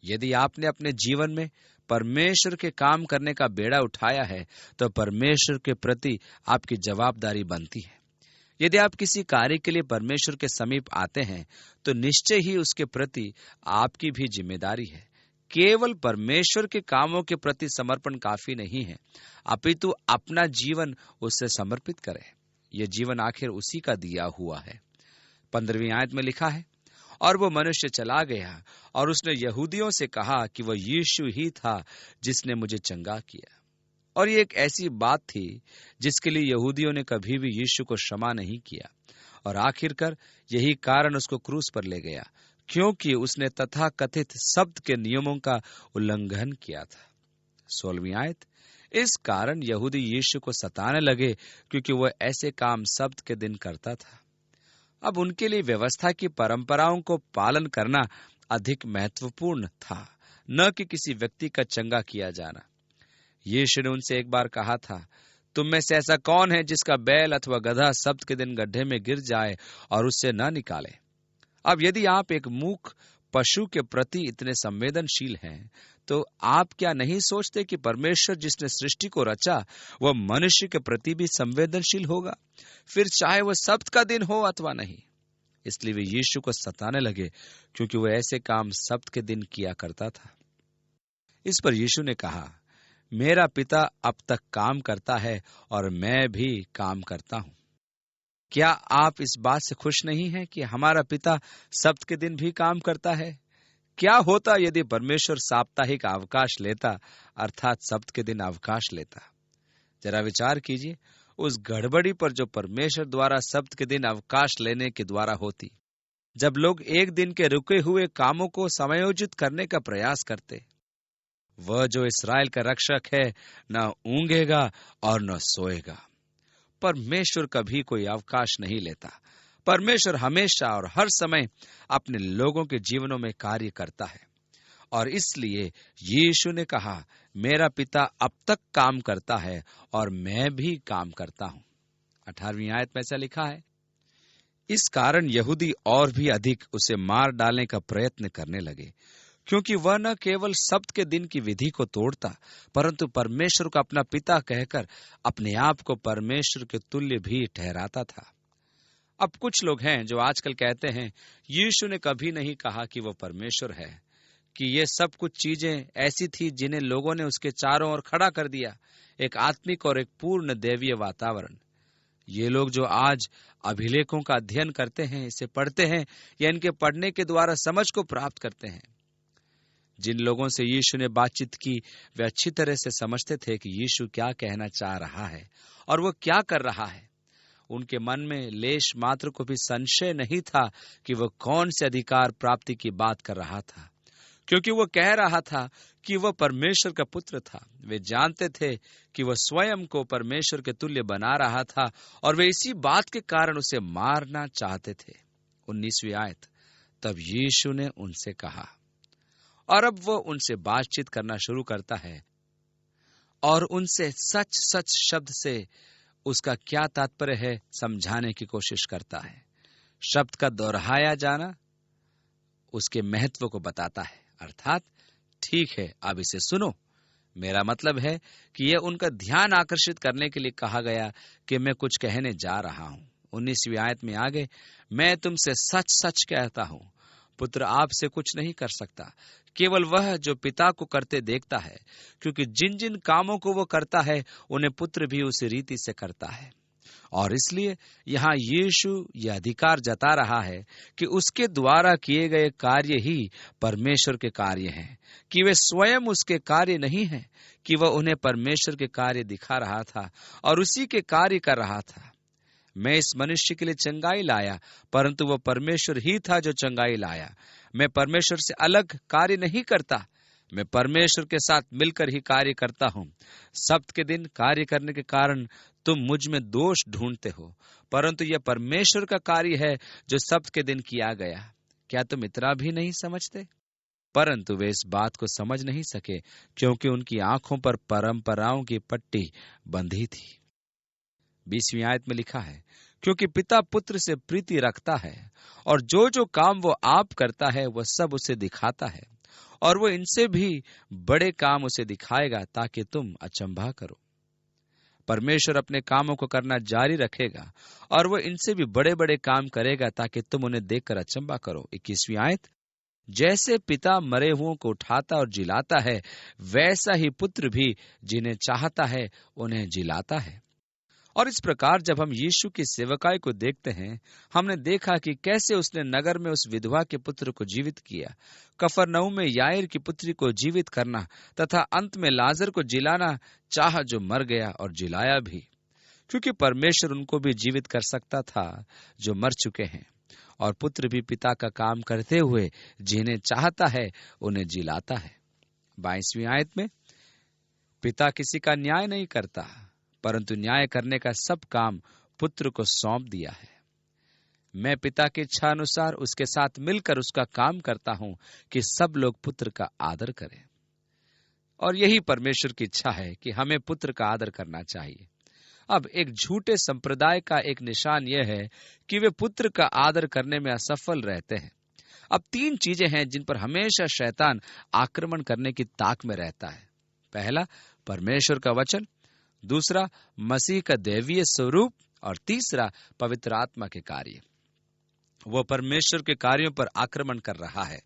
यदि आपने अपने जीवन में परमेश्वर के काम करने का बेड़ा उठाया है, तो परमेश्वर के प्रति आपकी जवाबदारी बनती है। यदि आप किसी कार्य के लिए परमेश्वर के समीप आते हैं, तो निश्चय ही उसके प्रति आपकी भी जिम्मेदारी है। केवल परमेश्वर के कामों के प्रति समर्पण काफी नहीं है, अपितु अपना जीवन उससे समर्पित करें। यह जीवन आखिर उसी का दिया हुआ है। 15वीं आयत में लिखा है, और वो मनुष्य चला गया और उसने यहूदियों से कहा कि वह यीशु ही था जिसने मुझे चंगा किया। और ये एक ऐसी बात थी जिसके लिए यहूदियों ने कभी भी यीशु को क्षमा नहीं किया, और आखिरकार यही कारण उसको क्रूस पर ले गया, क्योंकि उसने तथाकथित शब्द के नियमों का उल्लंघन किया था। 16वीं आयत, इस कारण यहूदी यीशु को सताने लगे, क्योंकि वह ऐसे काम शब्द के दिन करता था। अब उनके लिए व्यवस्था की परंपराओं को पालन करना अधिक महत्वपूर्ण था, न कि किसी व्यक्ति का चंगा किया जाना। यीशु ने उनसे एक बार कहा था, तुम में से ऐसा कौन है जिसका बैल अथवा गधा सब्त के दिन गड्ढे में गिर जाए और उससे न निकाले। अब यदि आप एक मूक पशु के प्रति इतने संवेदनशील हैं, तो आप क्या नहीं सोचते कि परमेश्वर जिसने सृष्टि को रचा, वह मनुष्य के प्रति भी संवेदनशील होगा, फिर चाहे वह सब्त का दिन हो अथवा नहीं। इसलिए वे यीशु को सताने लगे, क्योंकि वह ऐसे काम सब्त के दिन किया करता था। इस पर यीशु ने कहा, मेरा पिता अब तक काम करता है और मैं भी काम करता हूं। क्या आप इस बात से खुश नहीं हैं कि हमारा पिता सब्त के दिन भी काम करता है? क्या होता यदि परमेश्वर साप्ताहिक अवकाश लेता, अर्थात सब्त के दिन अवकाश लेता? जरा विचार कीजिए उस गड़बड़ी पर जो परमेश्वर द्वारा सब्त के दिन अवकाश लेने के द्वारा होती, जब लोग एक दिन के रुके हुए कामों को समायोजित करने का प्रयास करते। वह जो इस्राएल का रक्षक है, न ऊंघेगा और न सोएगा। परमेश्वर कभी कोई अवकाश नहीं लेता। परमेश्वर हमेशा और हर समय अपने लोगों के जीवनों में कार्य करता है, और इसलिए यीशु ने कहा, मेरा पिता अब तक काम करता है और मैं भी काम करता हूं। 18वीं आयत में ऐसा लिखा है, इस कारण यहूदी और भी अधिक उसे मार डालने का प्रयत्न करने लगे, क्योंकि वह न केवल सब्त के दिन की विधि को तोड़ता, परंतु परमेश्वर को अपना पिता कहकर अपने आप को परमेश्वर के तुल्य भी ठहराता था। अब कुछ लोग हैं जो आजकल कहते हैं, यीशु ने कभी नहीं कहा कि वह परमेश्वर है, कि ये सब कुछ चीजें ऐसी थी जिन्हें लोगों ने उसके चारों ओर खड़ा कर दिया, एक आत्मिक और एक पूर्ण दैवीय वातावरण। ये लोग जो आज अभिलेखों का अध्ययन करते हैं, इसे पढ़ते हैं या इनके पढ़ने के द्वारा समझ को प्राप्त करते हैं, जिन लोगों से यीशु ने बातचीत की, वे अच्छी तरह से समझते थे कि यीशु क्या कहना चाह रहा है और वह क्या कर रहा है। उनके मन में लेश मात्र को भी संशय नहीं था कि वह कौन से अधिकार प्राप्ति की बात कर रहा था, क्योंकि वो कह रहा था कि वह परमेश्वर का पुत्र था। वे जानते थे कि वह स्वयं को परमेश्वर के तुल्य बना रहा था और वे इसी बात के कारण उसे मारना चाहते थे। 19वीं आयत, तब यीशु ने उनसे कहा, और अब वह उनसे बातचीत करना शुरू करता है और उनसे सच सच शब्द से उसका क्या तात्पर्य है समझाने की कोशिश करता है। शब्द का दोहराया जाना उसके महत्व को बताता है, अर्थात ठीक है, अब इसे सुनो। मेरा मतलब है कि यह उनका ध्यान आकर्षित करने के लिए कहा गया कि मैं कुछ कहने जा रहा हूं। 19वीं आयत में आगे, मैं तुमसे सच सच कहता हूं, पुत्र आपसे कुछ नहीं कर सकता, केवल वह जो पिता को करते देखता है, क्योंकि जिन जिन कामों को वो करता है उन्हें पुत्र भी उसी रीति से करता है। और इसलिए यहाँ यीशु यह अधिकार जता रहा है कि उसके द्वारा किए गए कार्य ही परमेश्वर के कार्य हैं, कि वे स्वयं उसके कार्य नहीं हैं, कि वह उन्हें परमेश्वर के कार्य दिखा रहा था और उसी के कार्य कर रहा था। मैं इस मनुष्य के लिए चंगाई लाया, परंतु वह परमेश्वर ही था जो चंगाई लाया। मैं परमेश्वर से अलग कार्य नहीं करता, मैं परमेश्वर के साथ मिलकर ही कार्य करता हूँ। सब्त के दिन कार्य करने के कारण तुम मुझ में दोष ढूंढते हो, परंतु यह परमेश्वर का कार्य है जो सब्त के दिन किया गया। क्या तुम इतना भी नहीं समझते? परंतु वे इस बात को समझ नहीं सके, क्योंकि उनकी आंखों पर परंपराओं की पट्टी बंधी थी। 20वीं आयत में लिखा है, क्योंकि पिता पुत्र से प्रीति रखता है और जो जो काम वो आप करता है वह सब उसे दिखाता है, और वो इनसे भी बड़े काम उसे दिखाएगा ताकि तुम अचंभा करो। परमेश्वर अपने कामों को करना जारी रखेगा और वो इनसे भी बड़े बड़े काम करेगा ताकि तुम उन्हें देखकर अचंभा करो। 21वीं आयत, जैसे पिता मरे हुओं को उठाता और जिलाता है, वैसा ही पुत्र भी जिन्हें चाहता है उन्हें जिलाता है। और इस प्रकार जब हम यीशु की सेवकाई को देखते हैं, हमने देखा कि कैसे उसने नगर में उस विधवा के पुत्र को जीवित किया, कफरनहूम में याईर की पुत्री को जीवित करना तथा अंत में लाजर को जिलाना चाहा जो मर गया, और जिलाया भी, क्योंकि परमेश्वर उनको भी जीवित कर सकता था जो मर चुके हैं। और पुत्र भी पिता का काम करते हुए जिन्हें चाहता है उन्हें जिलाता है। 22वीं आयत में, पिता किसी का न्याय नहीं करता, परंतु न्याय करने का सब काम पुत्र को सौंप दिया है। मैं पिता की इच्छा अनुसार उसके साथ मिलकर उसका काम करता हूं कि सब लोग पुत्र का आदर करें। और यही परमेश्वर की इच्छा है कि हमें पुत्र का आदर करना चाहिए। अब एक झूठे संप्रदाय का एक निशान यह है कि वे पुत्र का आदर करने में असफल रहते हैं। अब 3 चीजें हैं जिन पर हमेशा शैतान आक्रमण करने की ताक में रहता है। पहला, परमेश्वर का वचन, दूसरा, मसीह का दैवीय स्वरूप, और तीसरा, पवित्र आत्मा के कार्य। वो परमेश्वर के कार्यों पर आक्रमण कर रहा है,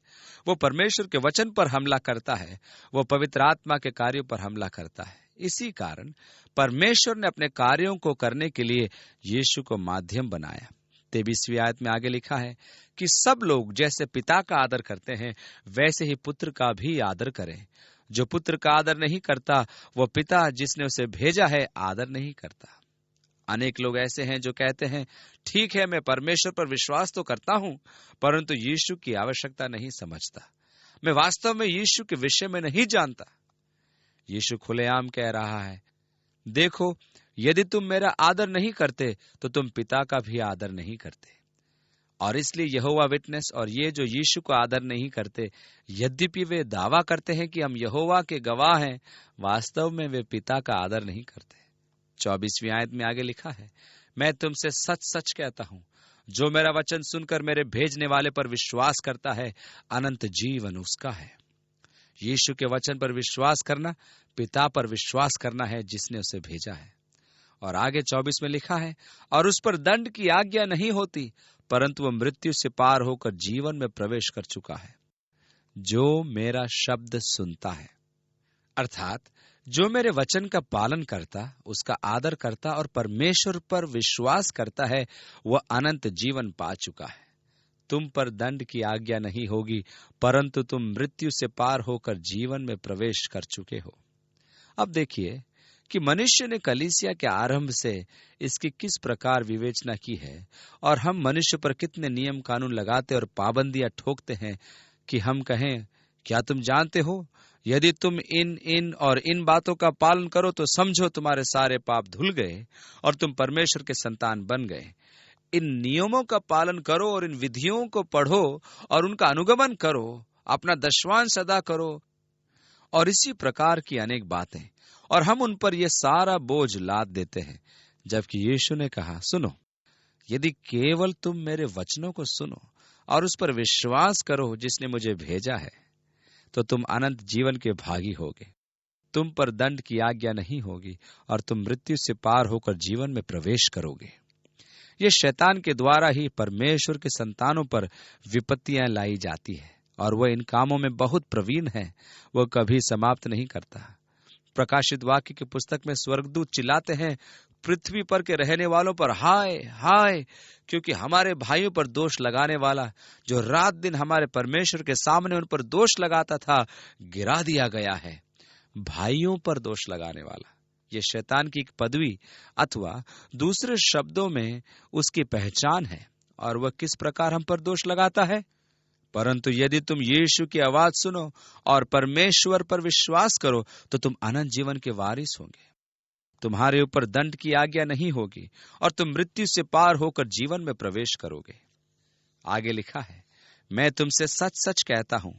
वो परमेश्वर के वचन पर हमला करता है, वो पवित्र आत्मा के कार्यों पर हमला करता है। इसी कारण परमेश्वर ने अपने कार्यों को करने के लिए यीशु को माध्यम बनाया। 23वीं आयत में आगे लिखा है कि सब लोग जैसे पिता का आदर करते हैं वैसे ही पुत्र का भी आदर करें। जो पुत्र का आदर नहीं करता वह पिता जिसने उसे भेजा है आदर नहीं करता। अनेक लोग ऐसे हैं जो कहते हैं, ठीक है, मैं परमेश्वर पर विश्वास तो करता हूं, परंतु यीशु की आवश्यकता नहीं समझता। मैं वास्तव में यीशु के विषय में नहीं जानता। यीशु खुलेआम कह रहा है, देखो, यदि तुम मेरा आदर नहीं करते तो तुम पिता का भी आदर नहीं करते। और इसलिए यहोवा विटनेस और ये जो यीशु को आदर नहीं करते, यद्यपि वे दावा करते हैं कि हम यहोवा के गवाह हैं, वास्तव में वे पिता का आदर नहीं करते। 24वीं आयत में आगे लिखा है, मैं तुमसे सच सच कहता हूं, जो मेरा वचन सुनकर मेरे भेजने वाले पर विश्वास करता है, अनंत जीवन उसका है। यीशु के वचन पर विश्वास करना पिता पर विश्वास करना है जिसने उसे भेजा है। और आगे 24 में लिखा है, और उस पर दंड की आज्ञा नहीं होती, परंतु वह मृत्यु से पार होकर जीवन में प्रवेश कर चुका है, जो मेरा शब्द सुनता है। अर्थात जो मेरे वचन का पालन करता, उसका आदर करता और परमेश्वर पर विश्वास करता है, वह अनंत जीवन पा चुका है। तुम पर दंड की आज्ञा नहीं होगी, परंतु तुम मृत्यु से पार होकर जीवन में प्रवेश कर चुके हो। अब देखिए कि मनुष्य ने कलीसिया के आरंभ से इसकी किस प्रकार विवेचना की है, और हम मनुष्य पर कितने नियम कानून लगाते और पाबंदियां ठोकते हैं कि हम कहें क्या तुम जानते हो, यदि तुम इन और इन बातों का पालन करो तो समझो तुम्हारे सारे पाप धुल गए और तुम परमेश्वर के संतान बन गए। इन नियमों का पालन करो और इन विधियों को पढ़ो और उनका अनुगमन करो, अपना दशवांश अदा करो और इसी प्रकार की अनेक बातें। और हम उन पर यह सारा बोझ लाद देते हैं। जबकि यीशु ने कहा, सुनो, यदि केवल तुम मेरे वचनों को सुनो और उस पर विश्वास करो जिसने मुझे भेजा है, तो तुम अनंत जीवन के भागी होगे। तुम पर दंड की आज्ञा नहीं होगी और तुम मृत्यु से पार होकर जीवन में प्रवेश करोगे। ये शैतान के द्वारा ही परमेश्वर के संतानों पर विपत्तियां लाई जाती है और वह इन कामों में बहुत प्रवीण है। वह कभी समाप्त नहीं करता। प्रकाशित वाक्य की पुस्तक में स्वर्गदूत चिल्लाते हैं, पृथ्वी पर के रहने वालों पर हाय हाय, क्योंकि हमारे भाइयों पर दोष लगाने वाला, जो रात दिन हमारे परमेश्वर के सामने उन पर दोष लगाता था, गिरा दिया गया है। भाइयों पर दोष लगाने वाला, ये शैतान की एक पदवी अथवा दूसरे शब्दों में उसकी पहचान है। और वह किस प्रकार हम पर दोष लगाता है? परंतु यदि तुम यीशु की आवाज सुनो और परमेश्वर पर विश्वास करो तो तुम अनंत जीवन के वारिस होंगे। तुम्हारे ऊपर दंड की आज्ञा नहीं होगी और तुम मृत्यु से पार होकर जीवन में प्रवेश करोगे। आगे लिखा है, मैं तुमसे सच सच कहता हूं,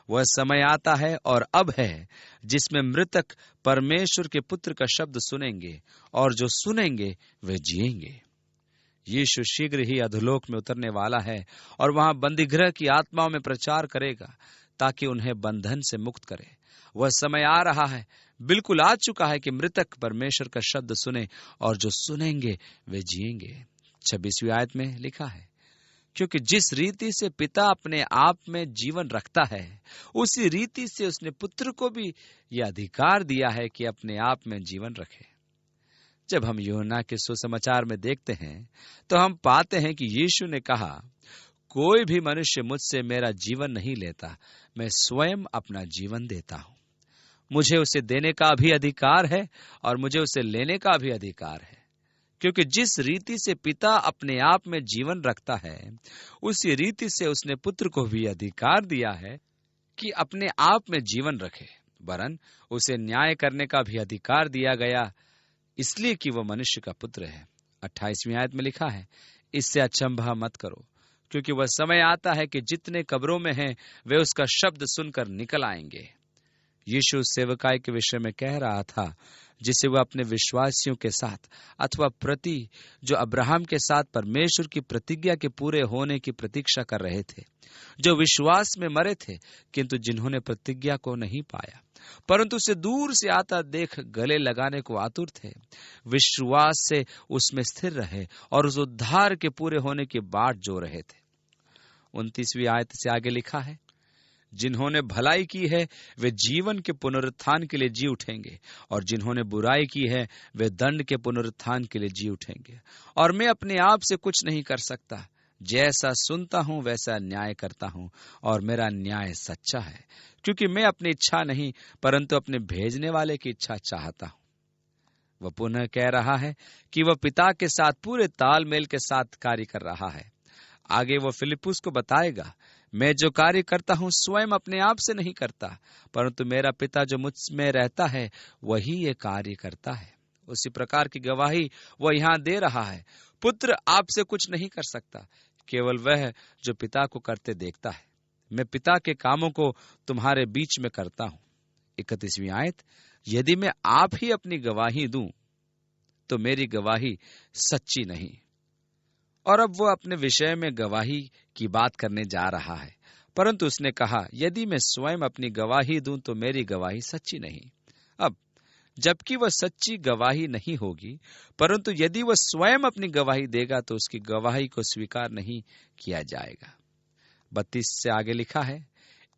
वह समय आता है और अब है जिसमें मृतक परमेश्वर के पुत्र का शब्द सुनेंगे और जो सुनेंगे वे जिएंगे। यीशु शीघ्र ही अधोलोक में उतरने वाला है और वहां बंदीगृह की आत्माओं में प्रचार करेगा ताकि उन्हें बंधन से मुक्त करे। वह समय आ रहा है, बिल्कुल आ चुका है कि मृतक परमेश्वर का शब्द सुने और जो सुनेंगे वे जिएंगे। 26वीं आयत में लिखा है, क्योंकि जिस रीति से पिता अपने आप में जीवन रखता है, उसी रीति से उसने पुत्र को भी यह अधिकार दिया है कि अपने आप में जीवन रखे। जब हम यूहन्ना के सुसमाचार में देखते हैं तो हम पाते हैं कि यीशु ने कहा, कोई भी मनुष्य मुझसे मेरा जीवन नहीं लेता, मैं स्वयं अपना जीवन देता हूं। मुझे उसे देने का भी अधिकार है और मुझे उसे लेने का भी अधिकार है। क्योंकि जिस रीति से पिता अपने आप में जीवन रखता है, उसी रीति से उसने पुत्र को भी अधिकार दिया है कि अपने आप में जीवन रखे। वरन उसे न्याय करने का भी अधिकार दिया गया, इसलिए कि वह मनुष्य का पुत्र है। 28वीं आयत में लिखा है, इससे अचंभा मत करो, क्योंकि वह समय आता है कि जितने कब्रों में हैं वे उसका शब्द सुनकर निकल आएंगे। यीशु सेवकाई के विषय में कह रहा था, जिसे वह अपने विश्वासियों के साथ अथवा प्रति जो अब्राहम के साथ परमेश्वर की प्रतिज्ञा के पूरे होने की प्रतीक्षा कर रहे थे, जो विश्वास में मरे थे किंतु जिन्होंने प्रतिज्ञा को नहीं पाया परंतु उसे दूर से आता देख गले लगाने को आतुर थे, विश्वास से उसमें स्थिर रहे और उस उद्धार के पूरे होने की बाट जो रहे थे। 29वीं आयत से आगे लिखा है, जिन्होंने भलाई की है वे जीवन के पुनरुत्थान के लिए जी उठेंगे और जिन्होंने बुराई की है वे दंड के पुनरुत्थान के लिए जी उठेंगे। और मैं अपने आप से कुछ नहीं कर सकता, जैसा सुनता हूं वैसा न्याय करता हूं और मेरा न्याय सच्चा है, क्योंकि मैं अपनी इच्छा नहीं परंतु अपने भेजने वाले की इच्छा चाहता हूं। वह पुनः कह रहा है कि वह पिता के साथ पूरे तालमेल के साथ कार्य कर रहा है। आगे वह फिलिप्पुस को बताएगा, मैं जो कार्य करता हूं स्वयं अपने आप से नहीं करता, परंतु मेरा पिता जो मुझ में रहता है वही ये कार्य करता है। उसी प्रकार की गवाही वह यहाँ दे रहा है। पुत्र आपसे कुछ नहीं कर सकता, केवल वह जो पिता को करते देखता है। मैं पिता के कामों को तुम्हारे बीच में करता हूं। 31वीं आयत, यदि मैं आप ही अपनी गवाही दूं तो मेरी गवाही सच्ची नहीं। और अब वो अपने विषय में गवाही की बात करने जा रहा है, परंतु उसने कहा, यदि मैं स्वयं अपनी गवाही दूं तो मेरी गवाही सच्ची नहीं। अब जबकि वह सच्ची गवाही नहीं होगी, परंतु यदि वह स्वयं अपनी गवाही देगा तो उसकी गवाही को स्वीकार नहीं किया जाएगा। 32 से आगे लिखा है,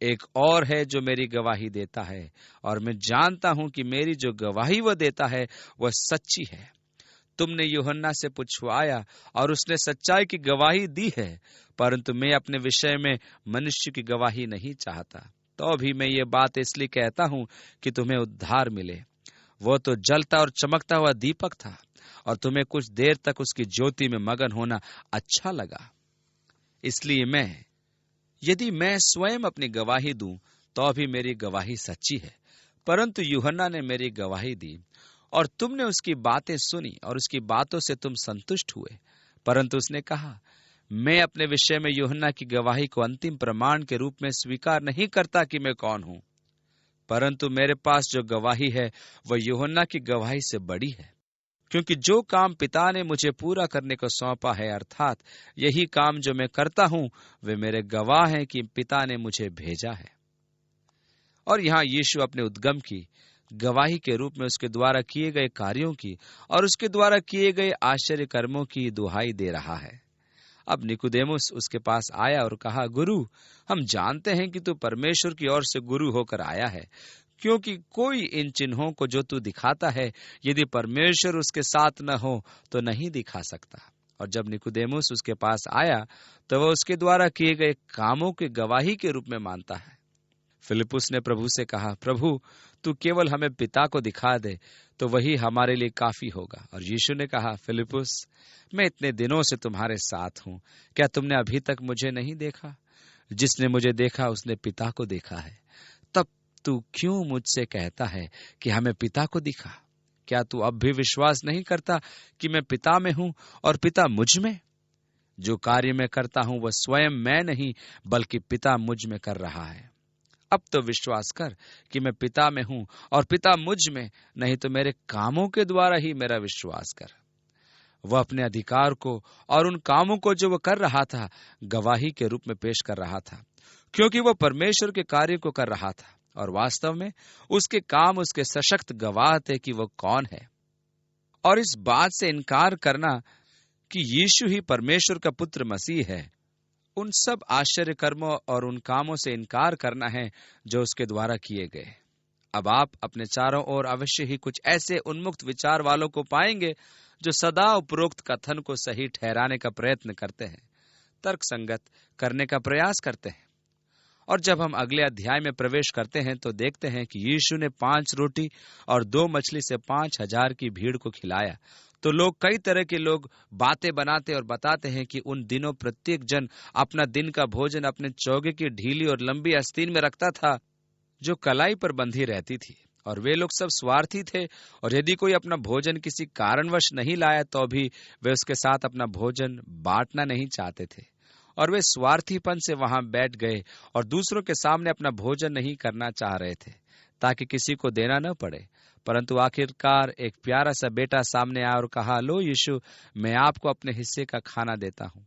एक और है जो मेरी गवाही देता है और मैं जानता हूं कि मेरी जो गवाही वह देता है वह सच्ची है। तुमने यूहन्ना से पूछवाया और उसने सच्चाई की गवाही दी है, परंतु मैं अपने विषय में मनुष्य की गवाही नहीं चाहता। तो भी मैं ये बात इसलिए कहता हूं कि तुम्हें उद्धार मिले। वो तो जलता और चमकता हुआ दीपक था और तुम्हें कुछ देर तक उसकी ज्योति में मगन होना अच्छा लगा। इसलिए यदि मैं स्वयं अपनी गवाही दूं तो भी मेरी गवाही सच्ची है, परंतु यूहन्ना ने मेरी गवाही दी और तुमने उसकी बातें सुनी और उसकी बातों से तुम संतुष्ट हुए। परंतु उसने कहा, मैं अपने विषय में यूहन्ना की गवाही को अंतिम प्रमाण के रूप में स्वीकार नहीं करता कि मैं कौन हूं, परंतु मेरे पास जो गवाही है वह यूहन्ना की गवाही से बड़ी है, क्योंकि जो काम पिता ने मुझे पूरा करने को सौंपा है, अर्थात यही काम जो मैं करता हूं, वे मेरे गवाह हैं कि पिता ने मुझे भेजा है। और यहाँ यीशु अपने उद्गम की गवाही के रूप में उसके द्वारा किए गए कार्यों की और उसके द्वारा किए गए आश्चर्य कर्मों की दुहाई दे रहा है। अब निकुदेमुस उसके पास आया और कहा, गुरु, हम जानते हैं कि तू परमेश्वर की ओर से गुरु होकर आया है, क्योंकि कोई इन चिन्हों को जो तू दिखाता है, यदि परमेश्वर उसके साथ न हो तो नहीं दिखा सकता। और जब निकुदेमुस उसके पास आया तो वह उसके द्वारा किए गए कामों की गवाही के रूप में मानता है। फिलिप्पुस ने प्रभु से कहा, प्रभु, तू केवल हमें पिता को दिखा दे तो वही हमारे लिए काफी होगा। और यीशु ने कहा, फिलिप्पुस, मैं इतने दिनों से तुम्हारे साथ हूं, क्या तुमने अभी तक मुझे नहीं देखा? जिसने मुझे देखा उसने पिता को देखा है। तब तू क्यों मुझसे कहता है कि हमें पिता को दिखा? क्या तू अब भी विश्वास नहीं करता कि मैं पिता में हूं और पिता मुझ में? जो कार्य मैं करता हूं वह स्वयं मैं नहीं, बल्कि पिता मुझ में कर रहा है। अब तो विश्वास कर कि मैं पिता में हूं और पिता मुझ में, नहीं तो मेरे कामों के द्वारा ही मेरा विश्वास कर। वह अपने अधिकार को और उन कामों को जो वह कर रहा था गवाही के रूप में पेश कर रहा था, क्योंकि वह परमेश्वर के कार्य को कर रहा था और वास्तव में उसके काम उसके सशक्त गवाह थे कि वह कौन है। और इस बात से इनकार करना कि यीशु ही परमेश्वर का पुत्र मसीह है, उन सब आश्चर्य कर्मों और उन कामों से इनकार करना है जो उसके द्वारा किए गए। अब आप अपने चारों ओर अवश्य ही कुछ ऐसे उन्मुक्त विचार वालों को पाएंगे जो सदा उपरोक्त कथन को सही ठहराने का प्रयत्न करते हैं, तर्क संगत करने का प्रयास करते हैं। और जब हम अगले अध्याय में प्रवेश करते हैं तो देखते हैं कि यीशु ने 5 रोटी और 2 मछली से 5,000 की भीड़ को खिलाया। तो लोग, कई तरह के लोग बातें बनाते और बताते हैं कि उन दिनों प्रत्येक जन अपना दिन का भोजन अपने चौगे की ढीली और लंबी आस्तीन में रखता था, जो कलाई पर बंधी रहती थी। और वे लोग सब स्वार्थी थे, और यदि कोई अपना भोजन किसी कारणवश नहीं लाया तो भी वे उसके साथ अपना भोजन बांटना नहीं चाहते थे। और वे स्वार्थीपन से वहां बैठ गए और दूसरों के सामने अपना भोजन नहीं करना चाह रहे थे, ताकि किसी को देना न पड़े। परंतु आखिरकार एक प्यारा सा बेटा सामने आया और कहा, लो यीशु, मैं आपको अपने हिस्से का खाना देता हूं।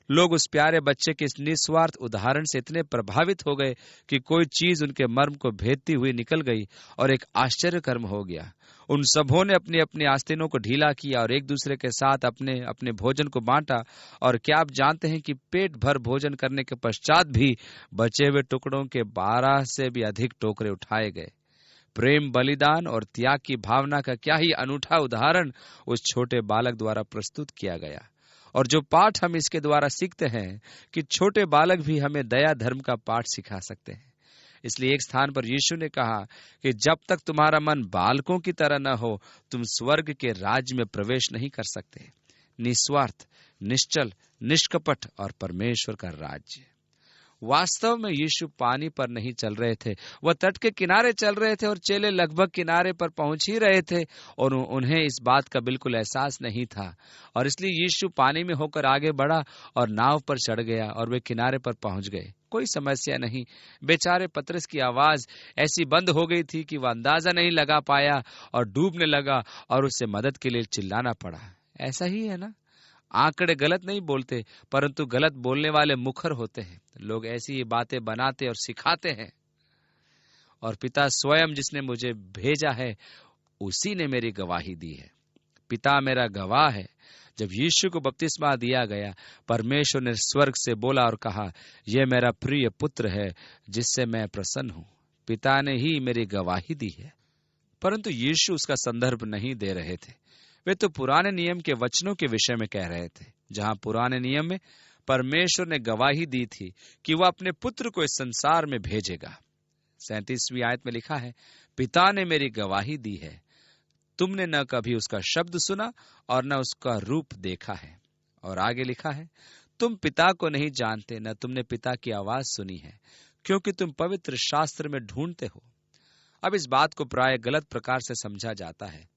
लोग उस प्यारे बच्चे के इस निस्वार्थ उदाहरण से इतने प्रभावित हो गए कि कोई चीज उनके मर्म को भेदती हुई निकल गई और एक आश्चर्य कर्म हो गया। उन सबों ने अपनी अपनी आस्तीनों को ढीला किया और एक दूसरे के साथ अपने अपने भोजन को बांटा। और क्या आप जानते हैं कि पेट भर भोजन करने के पश्चात भी बचे हुए टुकड़ों के 12 से भी अधिक टोकरे उठाए गए। प्रेम, बलिदान और त्याग की भावना का क्या ही अनूठा उदाहरण उस छोटे बालक द्वारा प्रस्तुत किया गया। और जो पाठ हम इसके द्वारा सीखते हैं कि छोटे बालक भी हमें दया धर्म का पाठ सिखा सकते हैं। इसलिए एक स्थान पर यीशु ने कहा कि जब तक तुम्हारा मन बालकों की तरह न हो, तुम स्वर्ग के राज्य में प्रवेश नहीं कर सकते। निस्वार्थ, निश्चल, निष्कपट और परमेश्वर का राज्य। वास्तव में यीशु पानी पर नहीं चल रहे थे, वह तट के किनारे चल रहे थे और चेले लगभग किनारे पर पहुंच ही रहे थे और उन्हें इस बात का बिल्कुल एहसास नहीं था। और इसलिए यीशु पानी में होकर आगे बढ़ा और नाव पर चढ़ गया और वे किनारे पर पहुंच गए। कोई समस्या नहीं। बेचारे पतरस की आवाज ऐसी बंद हो गई थी कि वह अंदाजा नहीं लगा पाया और डूबने लगा और उससे मदद के लिए चिल्लाना पड़ा। ऐसा ही है ना, आंकड़े गलत नहीं बोलते, परंतु गलत बोलने वाले मुखर होते हैं। लोग ऐसी ही बातें बनाते और सिखाते हैं। और पिता स्वयं जिसने मुझे भेजा है उसी ने मेरी गवाही दी है। पिता मेरा गवाह है। जब यीशु को बपतिस्मा दिया गया, परमेश्वर ने स्वर्ग से बोला और कहा, यह मेरा प्रिय पुत्र है जिससे मैं प्रसन्न हूं। पिता ने ही मेरी गवाही दी है। परंतु यीशु उसका संदर्भ नहीं दे रहे थे। वे तो पुराने नियम के वचनों के विषय में कह रहे थे, जहां पुराने नियम में परमेश्वर ने गवाही दी थी कि वह अपने पुत्र को इस संसार में भेजेगा। 37वीं आयत में लिखा है, पिता ने मेरी गवाही दी है, तुमने न कभी उसका शब्द सुना और न उसका रूप देखा है। और आगे लिखा है, तुम पिता को नहीं जानते, न तुमने पिता की आवाज सुनी है, क्योंकि तुम पवित्र शास्त्र में ढूंढते हो। अब इस बात को प्राय गलत प्रकार से समझा जाता है।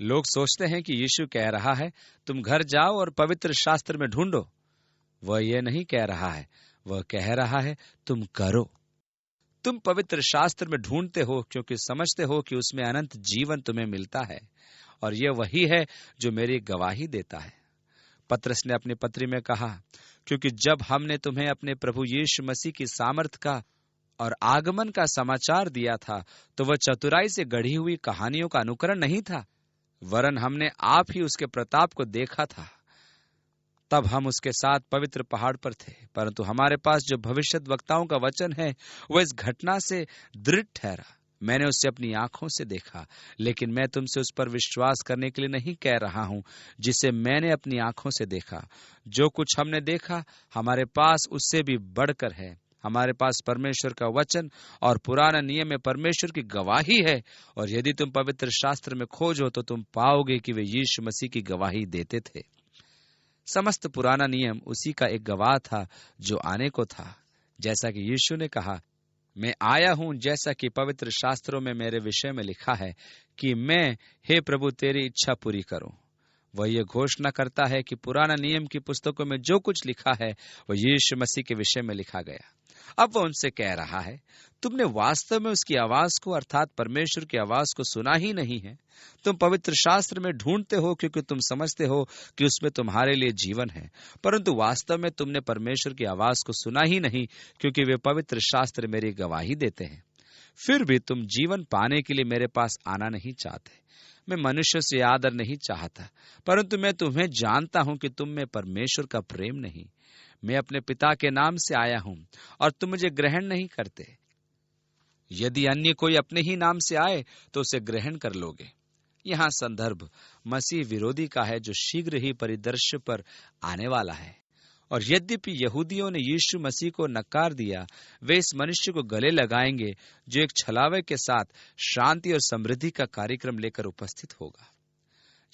लोग सोचते हैं कि यीशु कह रहा है तुम घर जाओ और पवित्र शास्त्र में ढूंढो। वह यह नहीं कह रहा है, वह कह रहा है तुम करो। तुम पवित्र शास्त्र में ढूंढते हो क्योंकि समझते हो कि उसमें अनंत जीवन तुम्हें मिलता है, और यह वही है जो मेरी गवाही देता है। पतरस ने अपनी पत्री में कहा, क्योंकि जब हमने तुम्हें अपने प्रभु यीशु मसीह की सामर्थ का और आगमन का समाचार दिया था, तो वह चतुराई से गढ़ी हुई कहानियों का अनुकरण नहीं था, वरन हमने आप ही उसके प्रताप को देखा था। तब हम उसके साथ पवित्र पहाड़ पर थे, परंतु हमारे पास जो भविष्यत वक्ताओं का वचन है वह इस घटना से दृढ़ ठहरा। मैंने उसे अपनी आंखों से देखा, लेकिन मैं तुमसे उस पर विश्वास करने के लिए नहीं कह रहा हूं जिसे मैंने अपनी आंखों से देखा। जो कुछ हमने देखा हमारे पास उससे भी बढ़कर है। हमारे पास परमेश्वर का वचन और पुराना नियम में परमेश्वर की गवाही है, और यदि तुम पवित्र शास्त्र में खोजो तो तुम पाओगे कि वे यीशु मसीह की गवाही देते थे। समस्त पुराना नियम उसी का एक गवाह था जो आने को था। जैसा कि यीशु ने कहा, मैं आया हूं जैसा कि पवित्र शास्त्रों में मेरे विषय में लिखा है कि मैं, हे प्रभु, तेरी इच्छा पूरी करूं। वह यह घोषणा करता है कि पुराना नियम की पुस्तकों में जो कुछ लिखा है वह यीशु मसीह के विषय में लिखा गया। अब वह उनसे कह रहा है, तुमने वास्तव में उसकी आवाज को, अर्थात परमेश्वर की आवाज को सुना ही नहीं है। तुम पवित्र शास्त्र में ढूंढते हो क्योंकि तुम समझते हो कि उसमें तुम्हारे लिए जीवन है, परंतु वास्तव में तुमने परमेश्वर की आवाज को सुना ही नहीं, क्योंकि वे पवित्र शास्त्र मेरी गवाही देते हैं। फिर भी तुम जीवन पाने के लिए मेरे पास आना नहीं चाहते। मैं मनुष्य से आदर नहीं चाहता, परंतु मैं तुम्हें जानता हूं कि तुम में परमेश्वर का प्रेम नहीं। मैं अपने पिता के नाम से आया हूं और तुम मुझे ग्रहण नहीं करते। यदि अन्य कोई अपने ही नाम से आए तो उसे ग्रहण कर लोगे। यहाँ संदर्भ मसीह विरोधी का है जो शीघ्र ही परिदृश्य पर आने वाला है। और यद्यपि यहूदियों ने यीशु मसीह को नकार दिया, वे इस मनुष्य को गले लगाएंगे जो एक छलावे के साथ शांति और समृद्धि का कार्यक्रम लेकर उपस्थित होगा।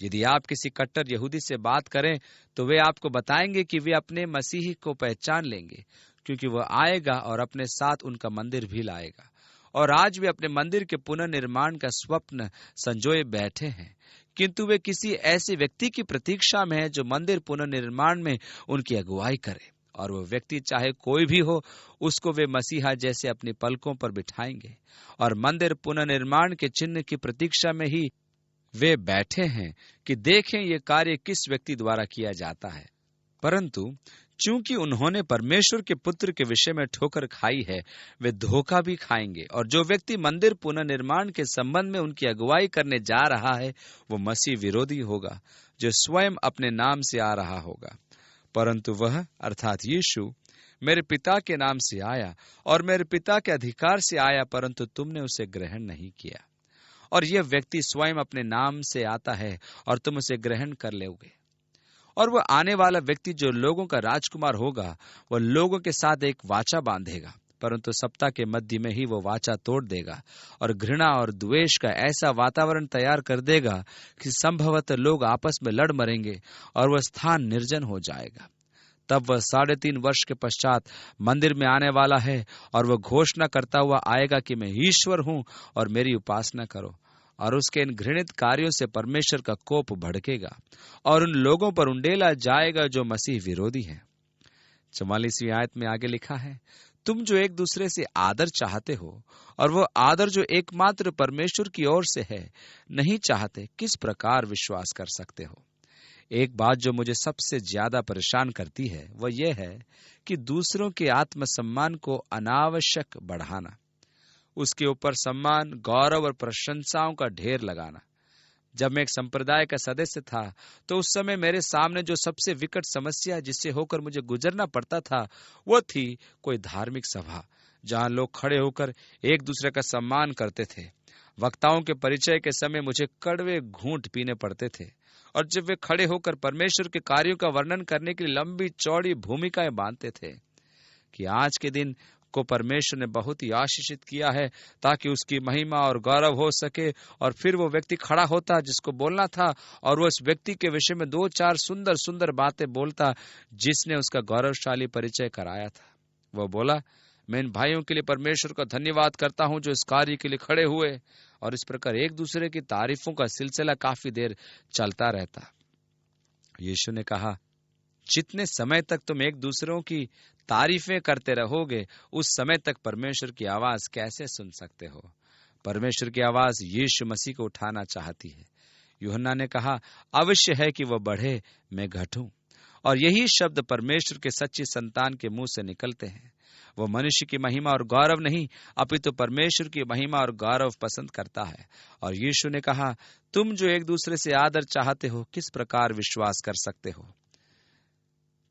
यदि आप किसी कट्टर यहूदी से बात करें तो वे आपको बताएंगे कि वे अपने मसीही को पहचान लेंगे, क्योंकि वह आएगा और अपने साथ उनका मंदिर भी लाएगा। और आज वे अपने मंदिर के पुनर्निर्माण का स्वप्न संजोए बैठे हैं, किंतु वे किसी ऐसे व्यक्ति की प्रतीक्षा में हैं जो मंदिर पुनर्निर्माण में उनकी अगुवाई करे। और वह व्यक्ति चाहे कोई भी हो, उसको वे मसीहा जैसे अपनी पलकों पर बिठाएंगे। और मंदिर पुनर्निर्माण के चिन्ह की प्रतीक्षा में ही वे बैठे हैं कि देखें ये कार्य किस व्यक्ति द्वारा किया जाता है। परंतु चूंकि उन्होंने परमेश्वर के पुत्र के विषय में ठोकर खाई है, वे धोखा भी खाएंगे। और जो व्यक्ति मंदिर पुनर्निर्माण के संबंध में उनकी अगुवाई करने जा रहा है वो मसीह विरोधी होगा, जो स्वयं अपने नाम से आ रहा होगा। परंतु वह, अर्थात यीशु, मेरे पिता के नाम से आया और मेरे पिता के अधिकार से आया, परंतु तुमने उसे ग्रहण नहीं किया। और यह व्यक्ति स्वयं अपने नाम से आता है और तुम उसे ग्रहण कर लोगे। और वह आने वाला व्यक्ति जो लोगों का राजकुमार होगा, वह लोगों के साथ एक वाचा बांधेगा, परंतु सप्ताह के मध्य में ही वह वाचा तोड़ देगा और घृणा और द्वेष का ऐसा वातावरण तैयार कर देगा कि संभवतः लोग आपस में लड़ मरेंगे और वह स्थान निर्जन हो जाएगा। तब वह 3.5 वर्ष के पश्चात मंदिर में आने वाला है और वह घोषणा करता हुआ आएगा कि मैं ईश्वर हूं और मेरी उपासना करो। और उसके इन घृणित कार्यों से परमेश्वर का कोप भड़केगा और उन लोगों पर उंडेला जाएगा जो मसीह विरोधी हैं। 44वीं आयत में आगे लिखा है, तुम जो एक दूसरे से आदर चाहते हो और वो आदर जो एकमात्र परमेश्वर की ओर से है नहीं चाहते, किस प्रकार विश्वास कर सकते हो? एक बात जो मुझे सबसे ज्यादा परेशान करती है वह यह है कि दूसरों के आत्मसम्मान को अनावश्यक बढ़ाना, उसके ऊपर सम्मान, गौरव और प्रशंसाओं का ढेर लगाना। जब मैं एक संप्रदाय का सदस्य था तो उस समय मेरे सामने जो सबसे विकट समस्या जिससे होकर मुझे गुजरना पड़ता था वो थी कोई धार्मिक सभा जहां लोग खड़े होकर एक दूसरे का सम्मान करते थे। वक्ताओं के परिचय के समय मुझे कड़वे घूंट पीने पड़ते थे, और जब वे खड़े होकर परमेश्वर के कार्यों का वर्णन करने के लिए लंबी चौड़ी भूमिकाएं बांधते थे कि आज के दिन को परमेश्वर ने बहुत ही आशीषित किया है ताकि उसकी महिमा और गौरव हो सके, और फिर वो व्यक्ति खड़ा होता जिसको बोलना था और वो उस व्यक्ति के विषय में 2-4 सुंदर सुंदर बातें बोलता जिसने उसका गौरवशाली परिचय कराया था। वो बोला, मैं इन भाइयों के लिए परमेश्वर का धन्यवाद करता हूं जो इस कार्य के लिए खड़े हुए। और इस प्रकार एक दूसरे की तारीफों का सिलसिला काफी देर चलता रहता। यीशु ने कहा, जितने समय तक तुम एक दूसरों की तारीफें करते रहोगे, उस समय तक परमेश्वर की आवाज कैसे सुन सकते हो? परमेश्वर की आवाज यीशु मसीह को उठाना चाहती है। यूहन्ना ने कहा, अवश्य है कि वह बढ़े, मैं घटूं। और यही शब्द परमेश्वर के सच्ची संतान के मुंह से निकलते हैं। वह मनुष्य की महिमा और गौरव नहीं, अपितु तो की महिमा और गौरव पसंद करता है। और यीशु ने कहा, तुम जो एक दूसरे से आदर चाहते हो, किस प्रकार विश्वास कर सकते हो?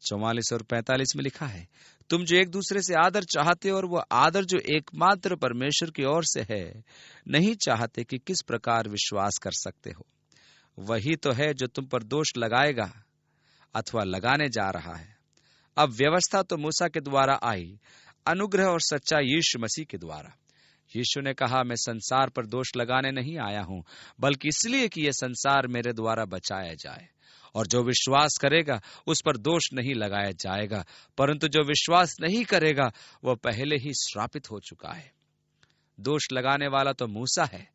44 और 45 में लिखा है, तुम जो एक दूसरे से आदर चाहते हो और वह आदर जो एकमात्र परमेश्वर की ओर से है नहीं चाहते, कि किस प्रकार विश्वास कर सकते हो? वही तो है जो तुम पर दोष लगाएगा अथवा लगाने जा रहा है। अब व्यवस्था तो मूसा के द्वारा आई, अनुग्रह और सच्चाई यीशु मसीह के द्वारा। यीशु ने कहा, मैं संसार पर दोष लगाने नहीं आया हूं, बल्कि इसलिए कि यह संसार मेरे द्वारा बचाया जाए। और जो विश्वास करेगा उस पर दोष नहीं लगाया जाएगा, परंतु जो विश्वास नहीं करेगा वह पहले ही श्रापित हो चुका है। दोष लगाने वाला तो मूसा है।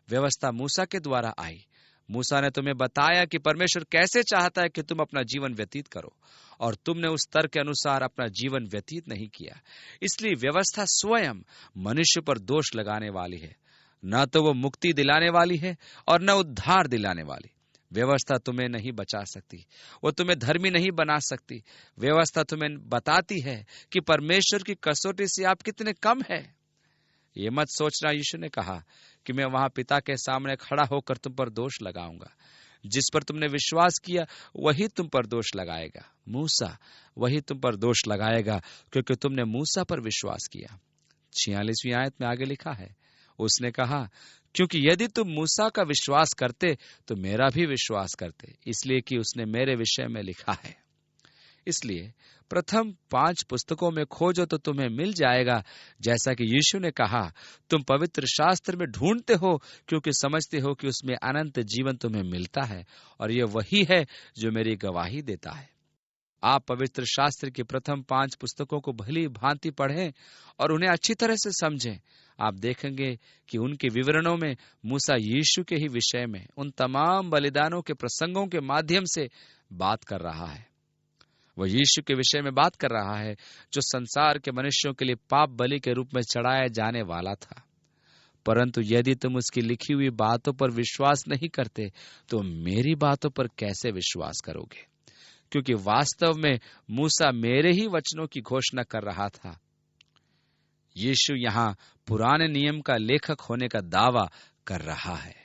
व्यवस्था मूसा के द्वारा आई। मूसा ने तुम्हें बताया कि परमेश्वर कैसे चाहता है कि तुम अपना जीवन व्यतीत करो, और तुमने उस तर्क के अनुसार अपना जीवन व्यतीत नहीं किया। इसलिए व्यवस्था स्वयं मनुष्य पर दोष लगाने वाली है। न तो वो मुक्ति दिलाने वाली है और न उद्धार दिलाने वाली। व्यवस्था तुम्हें नहीं बचा सकती, वो तुम्हें धर्मी नहीं बना सकती। व्यवस्था तुम्हें बताती है कि परमेश्वर की कसौटी से आप कितने कम है। ये मत सोचना, यीशु ने कहा, कि मैं वहां पिता के सामने खड़ा होकर तुम पर दोष लगाऊंगा। जिस पर तुमने विश्वास किया वही तुम पर दोष लगाएगा। मूसा वही तुम पर दोष लगाएगा, क्योंकि तुमने मूसा पर विश्वास किया। 46वीं आयत में आगे लिखा है, उसने कहा, क्योंकि यदि तुम मूसा का विश्वास करते तो मेरा भी विश्वास करते, इसलिए कि उसने मेरे विषय में लिखा है। इसलिए प्रथम 5 पुस्तकों में खोजो तो तुम्हें मिल जाएगा। जैसा कि यीशु ने कहा, तुम पवित्र शास्त्र में ढूंढते हो क्योंकि समझते हो कि उसमें अनंत जीवन तुम्हें मिलता है, और यह वही है जो मेरी गवाही देता है। आप पवित्र शास्त्र की प्रथम 5 पुस्तकों को भली भांति पढ़ें और उन्हें अच्छी तरह से समझें। आप देखेंगे कि उनके विवरणों में मूसा यीशु के ही विषय में उन तमाम बलिदानों के प्रसंगों के माध्यम से बात कर रहा है। वह यीशु के विषय में बात कर रहा है जो संसार के मनुष्यों के लिए पाप बलि के रूप में चढ़ाया जाने वाला था। परंतु यदि तुम उसकी लिखी हुई बातों पर विश्वास नहीं करते तो मेरी बातों पर कैसे विश्वास करोगे? क्योंकि वास्तव में मूसा मेरे ही वचनों की घोषणा कर रहा था। यीशु यहाँ पुराने नियम का लेखक होने का दावा कर रहा है।